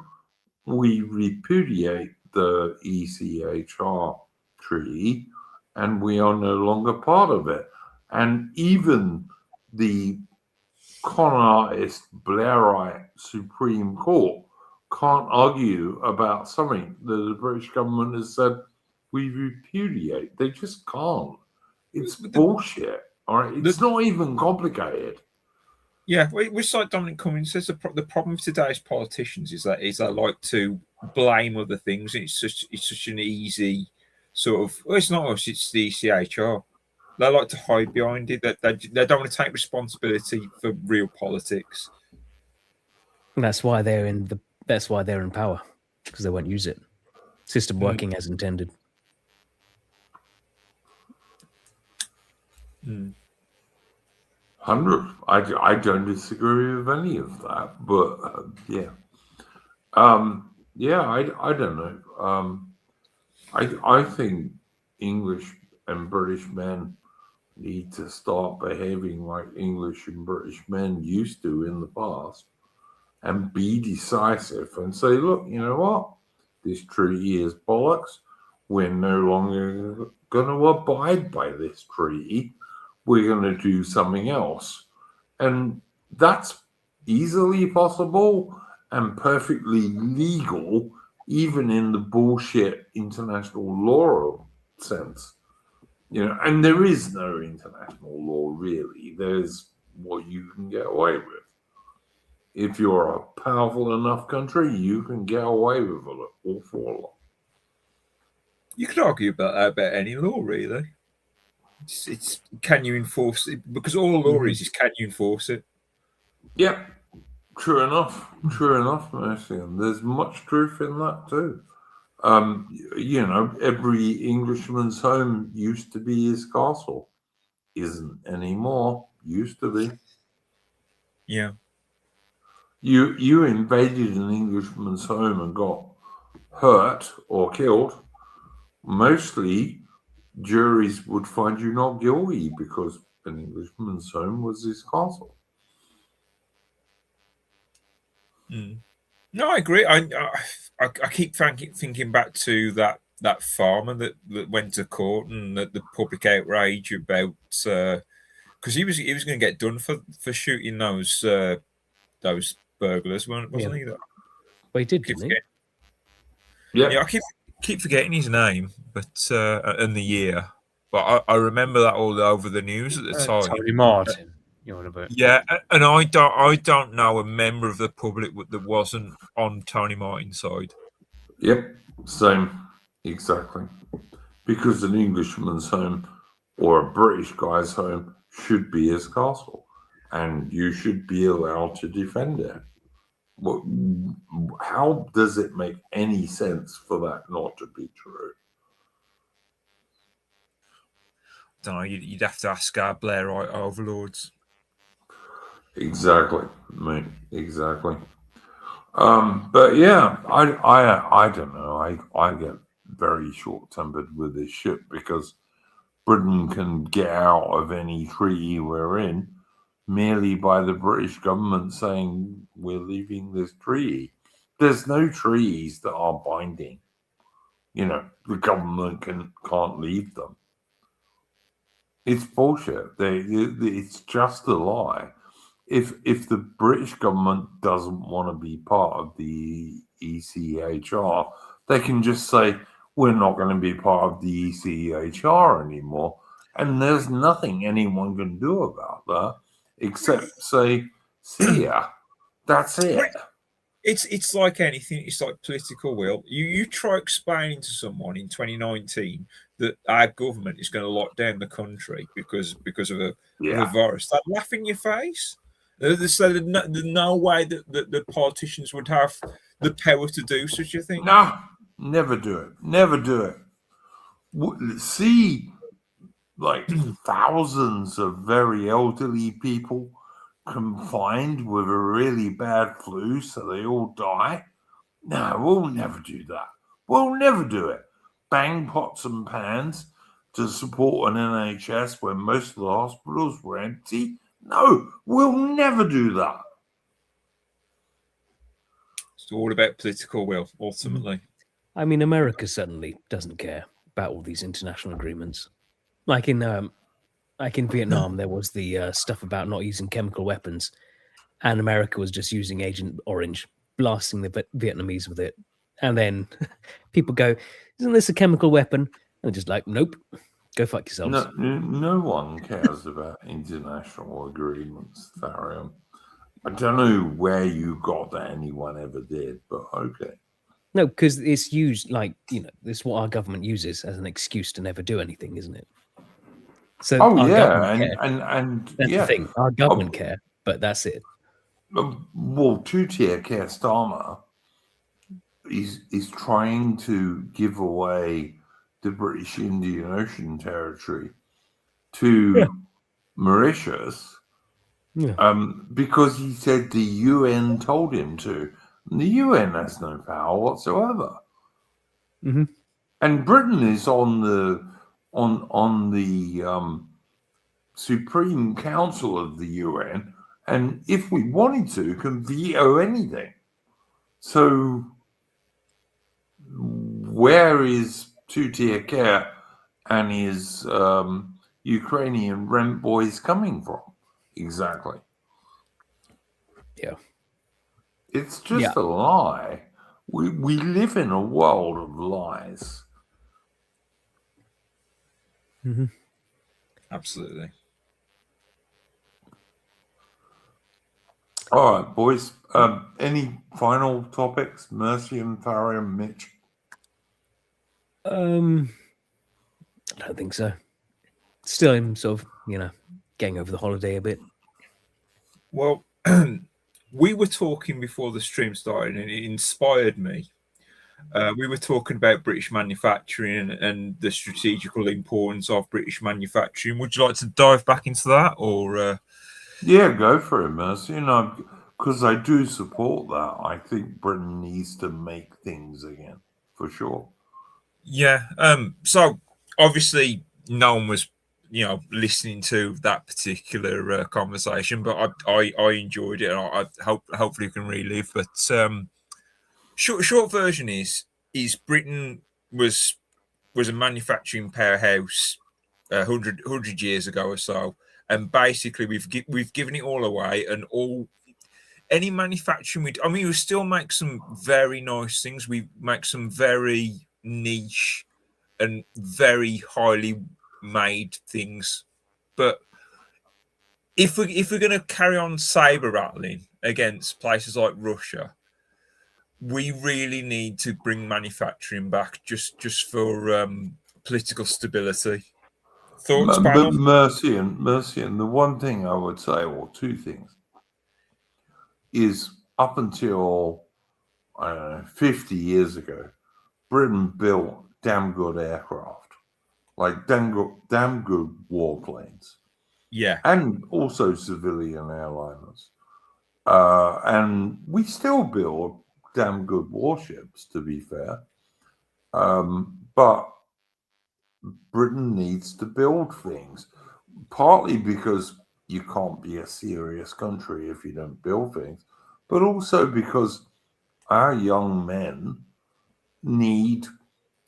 we repudiate the ECHR treaty and we are no longer part of it. And even the con artist Blairite Supreme Court can't argue about something that the British government has said we repudiate. They just can't. It's bullshit. All right, it's not even complicated. Yeah, which like Dominic Cummings says, the problem with today's politicians is that they like to blame other things. It's such an easy sort of. Well, it's not us; it's the ECHR. They like to hide behind it. That they don't want to take responsibility for real politics. And that's why they're in power, because they won't use it. System working as intended. Mm. 100. I don't disagree with any of that, but yeah, I don't know. I think English and British men need to start behaving like English and British men used to in the past, and be decisive and say, look, you know what, this treaty is bollocks. We're no longer going to abide by this treaty. We're going to do something else. And that's easily possible and perfectly legal, even in the bullshit international law sense. You know, and there is no international law, really. There's what you can get away with. If you're a powerful enough country, you can get away with an awful lot. You could argue about any law, really. It's can you enforce it? Because all law is can you enforce it? Yeah, true enough, Mercy. And there's much truth in that too. You know, every Englishman's home used to be his castle. Isn't anymore. Used to be. Yeah. You invaded an Englishman's home and got hurt or killed. Mostly juries would find you not guilty because an Englishman's home was his castle. No, I agree. I keep thinking back to that farmer that went to court and the public outrage about because he was going to get done for shooting those burglars, wasn't he? Well, he did, didn't he? Yeah, I keep forgetting his name, but and the year. But I remember that all over the news at the time. Tony Martin. Yeah, and I don't know a member of the public that wasn't on Tony Martin's side. Yep, same, exactly. Because an Englishman's home or a British guy's home should be his castle, and you should be allowed to defend it. How does it make any sense for that not to be true? I don't know. You'd have to ask our Blairite overlords. Exactly, mate. Exactly. But yeah, I don't know. I get very short-tempered with this shit because Britain can get out of any treaty we're in merely by the British government saying we're leaving this treaty. There's no treaties that are binding. You know, the government can't leave them. It's bullshit. It's just a lie. If the British government doesn't want to be part of the ECHR, they can just say, we're not going to be part of the ECHR anymore. And there's nothing anyone can do about that except say, see ya. That's it. It's like anything. It's like political will. You try explaining to someone in 2019 that our government is going to lock down the country because of a virus. They laugh in your face. They say there's no way that the politicians would have the power to do such a thing. No, never do it. Never do it. See, like thousands of very elderly people confined with a really bad flu, so they all die. No, we'll never do that. We'll never do it. Bang pots and pans to support an NHS when most of the hospitals were empty. No, we'll never do that. It's all about political will, ultimately. I mean, America certainly doesn't care about all these international agreements. Like in Like in Vietnam, there was the stuff about not using chemical weapons, and America was just using Agent Orange, blasting the Vietnamese with it. And then people go, "Isn't this a chemical weapon?" And they're just like, "Nope, go fuck yourselves." No one cares about international agreements, Tharium. I don't know where you got that anyone ever did, but okay. No, because it's used like, this is what our government uses as an excuse to never do anything, isn't it? So our government care. and That's yeah, the thing. Our government care, but that's it. well, two-tier Keir Starmer is trying to give away the British Indian Ocean territory to Mauritius, because he said the UN told him to. And the UN has no power whatsoever. Mm-hmm. And Britain is on the Supreme Council of the UN, and if we wanted to, can veto anything. So where is two-tier care and his Ukrainian rent boys coming from? Exactly. Yeah. It's just a lie. We live in a world of lies. Mm-hmm. Absolutely. All right, boys. Any final topics? Mercy and Tharium, Mitch? I don't think so. Still in sort of, getting over the holiday a bit. Well, we were talking before the stream started, and it inspired me. We were talking about British manufacturing and the strategical importance of British manufacturing. Would you like to dive back into that, or? Yeah, go for it, Mercy. Because I do support that. I think Britain needs to make things again, for sure. Yeah. So obviously, no one was, listening to that particular conversation, but I enjoyed it, and I hopefully can relive. But short version is Britain was a manufacturing powerhouse 100 years ago or so, and basically we've given it all away, and any manufacturing we still make some very nice things. We make some very niche and very highly made things, but if we're going to carry on saber rattling against places like Russia, we really need to bring manufacturing back just for political stability. Thoughts, But panel? Mercy, and the one thing I would say, or two things, is up until, 50 years ago, Britain built damn good aircraft, like damn good warplanes. Yeah. And also civilian airliners. And we still build damn good warships, to be fair. But Britain needs to build things, partly because you can't be a serious country if you don't build things, but also because our young men need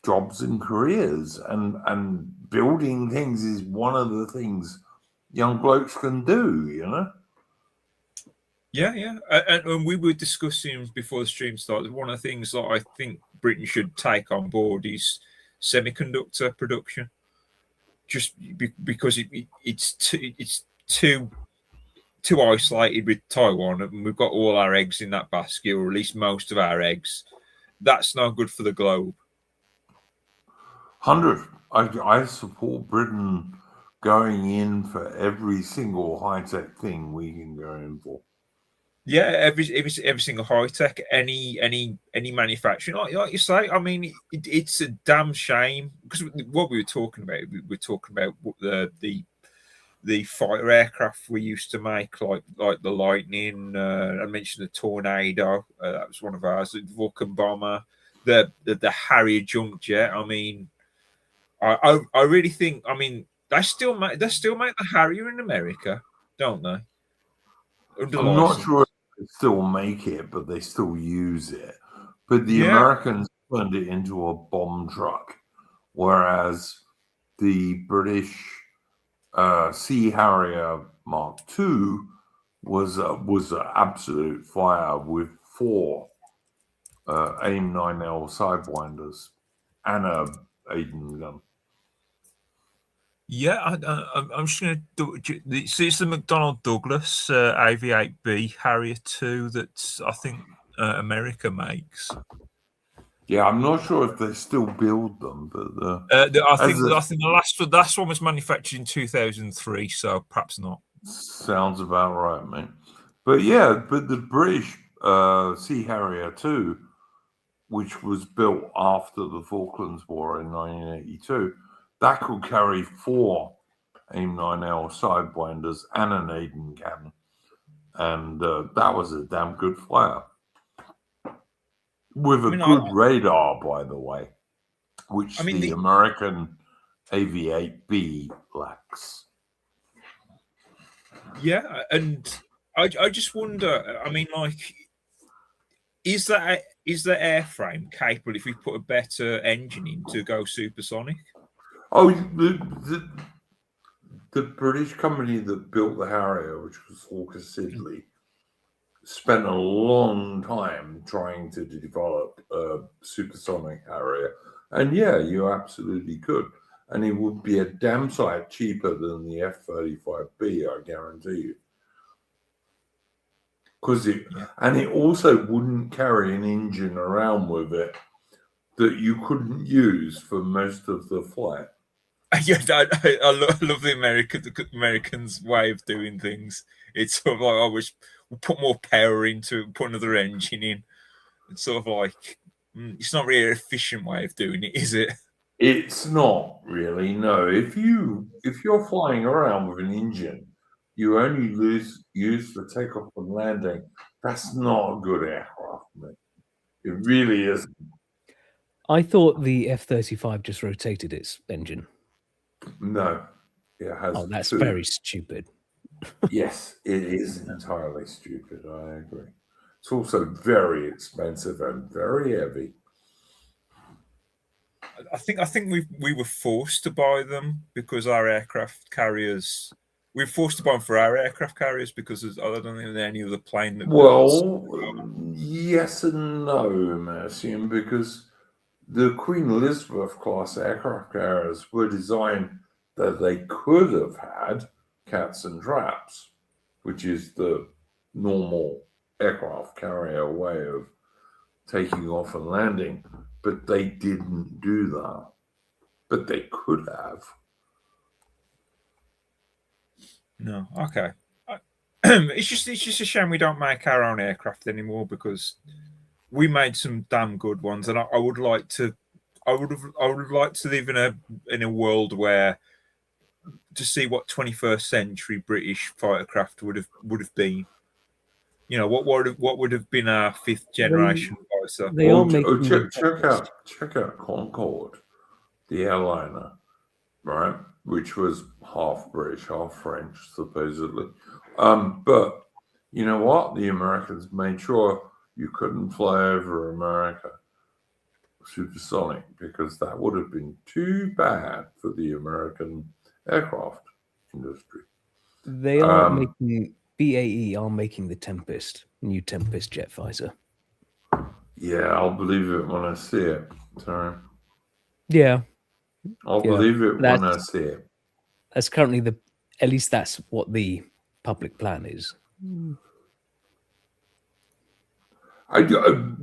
jobs and careers, and building things is one of the things young blokes can do, Yeah. And we were discussing before the stream started, one of the things that I think Britain should take on board is semiconductor production, just because it's too isolated with Taiwan, and we've got all our eggs in that basket, or at least most of our eggs. That's not good for the globe. 100. I support Britain going in for every single high-tech thing we can go in for. Yeah, every single high tech, any manufacturing, like you say. I mean, it's a damn shame, because what we were talking about, the fighter aircraft we used to make, like the Lightning. I mentioned the Tornado. That was one of ours. The Vulcan bomber, the Harrier junk jet. I mean, I really think. I mean, they still make the Harrier in America, don't they? I'm not sure if they still make it, but they still use it. But the Americans turned it into a bomb truck, whereas the British Sea Harrier Mark II was an absolute fire with 4 AIM 9L sidewinders and a Aiden gun. Yeah, I'm just going to. It's the McDonnell Douglas AV-8B Harrier 2 that I think America makes. Yeah, I'm not sure if they still build them, but I think the last one was manufactured in 2003, so perhaps not. Sounds about right, mate. But yeah, but the British Sea Harrier 2, which was built after the Falklands War in 1982, that could carry 4 AIM 9L sidewinders and an Aiden cannon, and that was a damn good flyer with a good radar, by the way, which the American AV-8B lacks. Yeah, and I just wonder. I mean, like, is the airframe capable if we put a better engine in to go supersonic? Oh, the British company that built the Harrier, which was Hawker Siddeley, spent a long time trying to develop a supersonic Harrier. And yeah, you absolutely could. And it would be a damn sight cheaper than the F-35B, I guarantee you. And it also wouldn't carry an engine around with it that you couldn't use for most of the flight. Yeah, I love the Americans' way of doing things. It's sort of like, I wish we'll put more power into it, put another engine in. It's sort of like, it's not really an efficient way of doing it, is it? It's not really, no. If you're flying around with an engine, you only use for takeoff and landing. That's not a good aircraft, mate. It really isn't. I thought the F-35 just rotated its engine. No, it has. Oh, that's very stupid. Yes, it is entirely stupid. I agree. It's also very expensive and very heavy. I think we were forced to buy them because our aircraft carriers. We were forced to buy them for our aircraft carriers because I don't think there's any other plane that. Well, yes and no, Mercian, because the Queen Elizabeth class aircraft carriers were designed that they could have had cats and traps, which is the normal aircraft carrier way of taking off and landing, but they didn't do that. But they could have. No, okay. It's just a shame we don't make our own aircraft anymore because we made some damn good ones, and I would like to. I would like to live in a world where to see what 21st century British fighter craft would have been. You know, what would have been our 5th generation fighter? They are making check out Concorde, the airliner, right? Which was half British, half French, supposedly. But you know what? The Americans made sure you couldn't fly over America supersonic because that would have been too bad for the American aircraft industry. They are making BAE are making the Tempest, new Tempest jet fighter. Yeah, I'll believe it when I see it. Sorry. Yeah. I'll believe it when I see it. That's currently at least that's what the public plan is.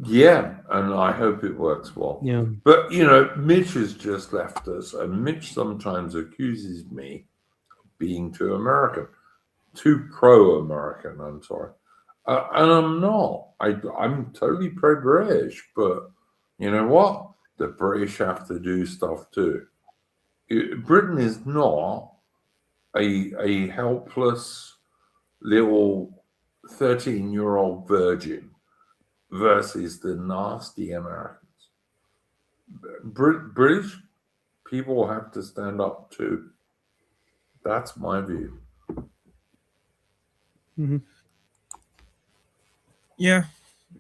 Yeah, and I hope it works well. Yeah. But, you know, Mitch has just left us, and Mitch sometimes accuses me of being too American, too pro-American, I'm sorry. And I'm not. I'm totally pro-British, but you know what? The British have to do stuff too. Britain is not a helpless little 13-year-old virgin versus the nasty Americans. British people have to stand up too. That's my view. Mm-hmm. Yeah,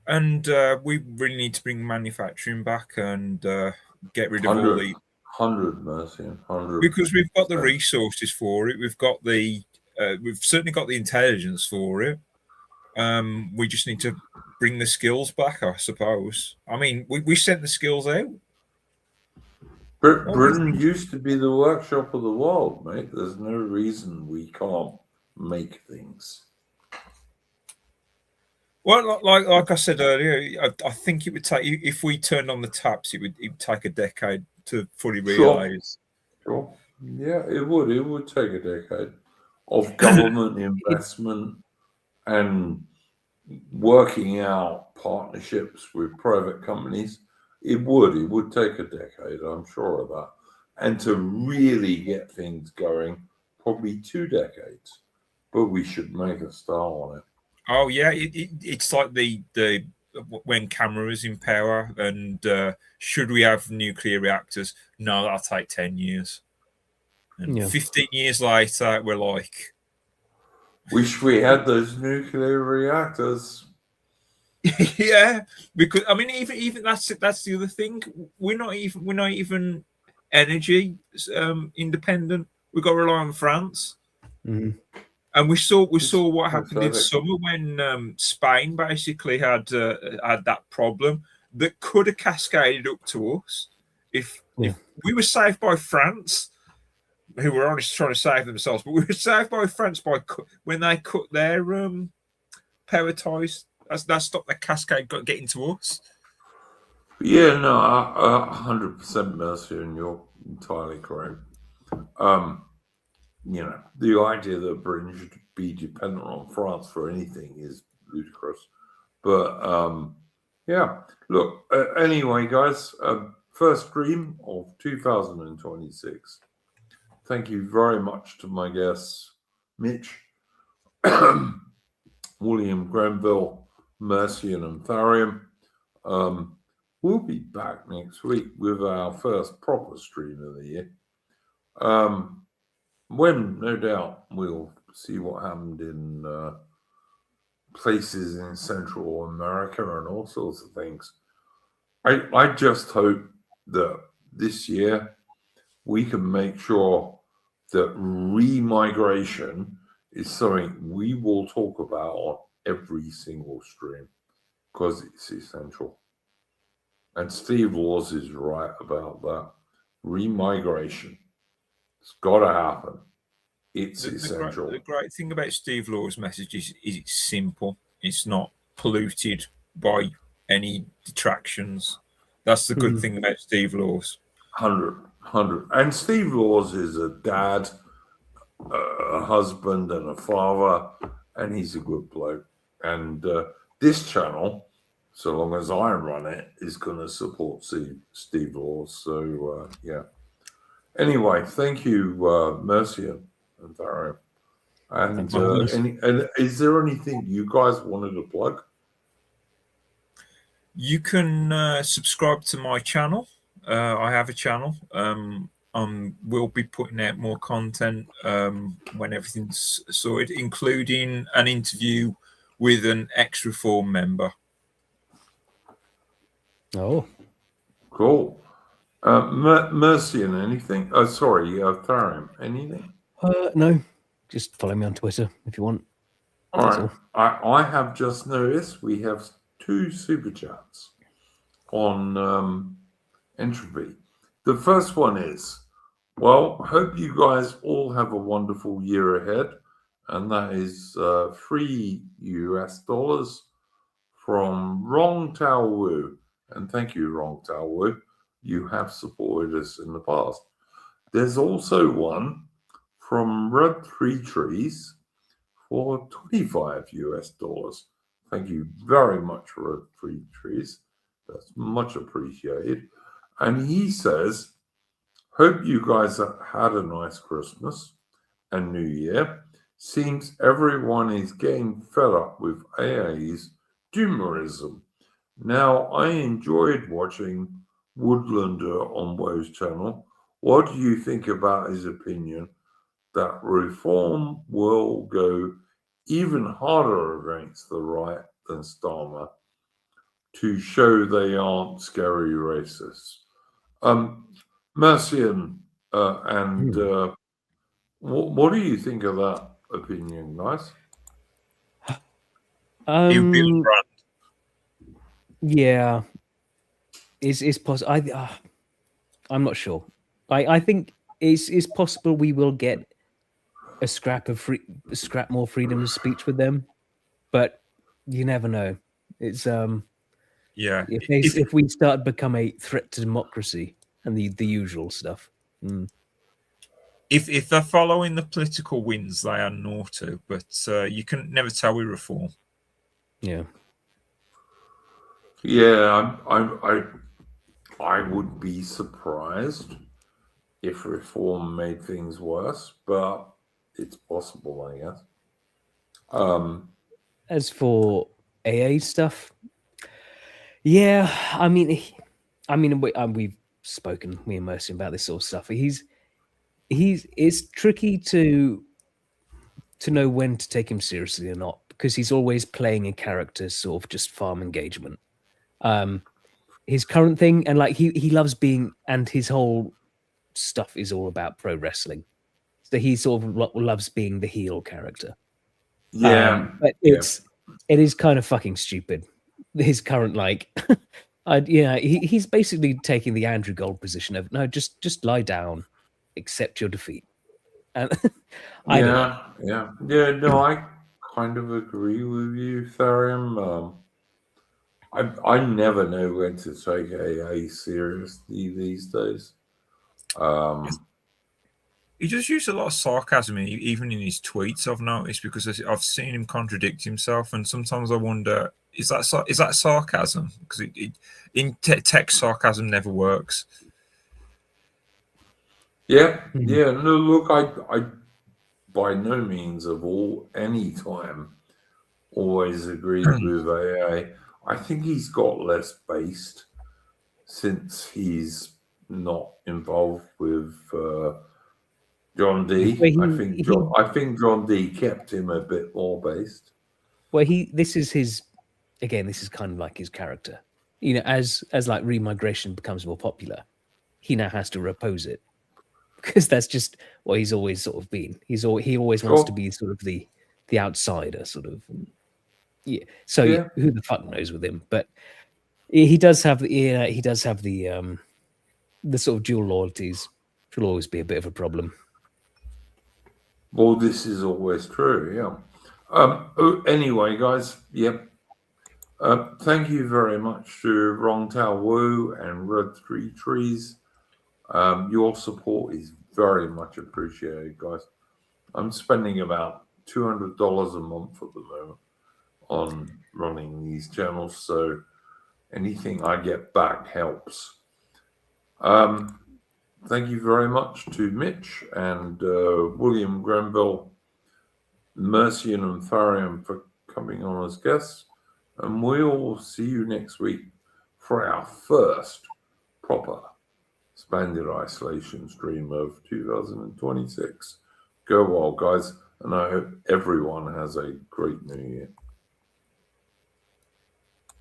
and we really need to bring manufacturing back and get rid of all the 100, Mercy, 100. Because we've got the resources for it. We've got we've certainly got the intelligence for it. We just need to bring the skills back, I suppose. I mean, we sent the skills out. Britain used to be the workshop of the world, mate. There's no reason we can't make things. Well, like I said earlier, I think it would take, if we turned on the taps, it would take a decade to fully realise. Sure. Yeah, it would. It would take a decade of government investment and working out partnerships with private companies. It would take a decade, I'm sure of that. And to really get things going, probably 2 decades. But we should make a start on it. Oh yeah, it's like the when Cameron was in power, and should we have nuclear reactors? No, that'll take 10 years. And 15 years later, we're like, wish we had those nuclear reactors. Yeah, because I mean, even that's the other thing. We're not even energy independent. We've got to rely on France. Mm-hmm. And we saw what happened in summer when Spain basically had that problem that could have cascaded up to us if we were saved by France, who were honestly trying to save themselves, but we were saved by France when they cut their power ties. That stopped the cascade getting to us. Yeah, no, 100% Mercy, and you're entirely correct. You know, the idea that Britain should be dependent on France for anything is ludicrous. But yeah, look, anyway, guys, first stream of 2026. Thank you very much to my guests, Mitch, William Grenville, Mercian, and Tharium. We'll be back next week with our first proper stream of the year. When, no doubt, we'll see what happened in places in Central America and all sorts of things. I just hope that this year we can make sure that remigration is something we will talk about on every single stream, because it's essential. And Steve Laws is right about that. Remigration. It's got to happen. It's essential. The great thing about Steve Law's message is it's simple. It's not polluted by any detractions. That's the good thing about Steve Laws. 100. And Steve Laws is a dad, a husband, and a father, and he's a good bloke. And this channel, so long as I run it, is going to support Steve Laws. So, yeah. Anyway, thank you, Mercian and Tharium. And is there anything you guys wanted to plug? You can subscribe to my channel. I have a channel. We'll be putting out more content when everything's sorted, including an interview with an ex-Reform member. Oh, cool. Mercian, anything? Oh, sorry, Tharium, anything? No, just follow me on Twitter if you want. All right. I have just noticed we have 2 super chats on Entropy. The first one is, well, hope you guys all have a wonderful year ahead. And that is $3 from Rong Tao Wu. And thank you, Rong Tao Wu. You have supported us in the past. There's also one from Red Three Trees for $25. Thank you very much, Red Three Trees. That's much appreciated. And he says, hope you guys have had a nice Christmas and New Year. Seems everyone is getting fed up with AA's doomerism. Now, I enjoyed watching Woodlander on Woe's channel. What do you think about his opinion that reform will go even harder against the right than Starmer to show they aren't scary racists? Mercian, and what do you think of that opinion, guys? He would be on brand. Yeah, is possible. I'm not sure. I think it's possible we will get a scrap more freedom of speech with them, but you never know. It's Yeah. if we start to become a threat to democracy and the usual stuff. If they're following the political winds, they are naughty, but you can never tell with reform. Yeah. Yeah, I would be surprised if reform made things worse, but it's possible, I guess. As for AA stuff, yeah, I mean, we've spoken, me and Mercy, about this sort of stuff. It's tricky to know when to take him seriously or not, because he's always playing a character, sort of just farm engagement. His current thing, and like he loves being, and his whole stuff is all about pro wrestling. So he sort of loves being the heel character. Yeah, but it is kind of fucking stupid. His current he's basically taking the Andrew Gold position of no, just lie down, accept your defeat. And I don't know. Yeah. No, I kind of agree with you, Therium. I never know when to take AA seriously these days. He just used a lot of sarcasm, even in his tweets. I've noticed, because I've seen him contradict himself, and sometimes I wonder, is that sarcasm? Because in text, sarcasm never works. Yeah. No, look, I by no means of any time always agreed with AA. I think he's got less based since he's not involved with John D. I think John D kept him a bit more based. Well, this is kind of like his character. You know, as like remigration becomes more popular, he now has to oppose it, because that's just what he's always sort of been. He always wants to be sort of the outsider, sort of. Yeah. So who the fuck knows with him? But he does have the sort of dual loyalties, which will always be a bit of a problem. Well, this is always true, yeah. Anyway, guys, thank you very much to Rongtao Wu and Red Three Trees. Your support is very much appreciated, guys. I'm spending about $200 a month at the moment on running these channels, so anything I get back helps. Thank you very much to Mitch and William Grenville, Mercian and Tharium for coming on as guests. And we'll see you next week for our first proper Splendid Isolation stream of 2026. Go well, guys, and I hope everyone has a great New Year.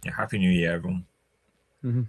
Yeah, Happy New Year, everyone. Mm-hmm.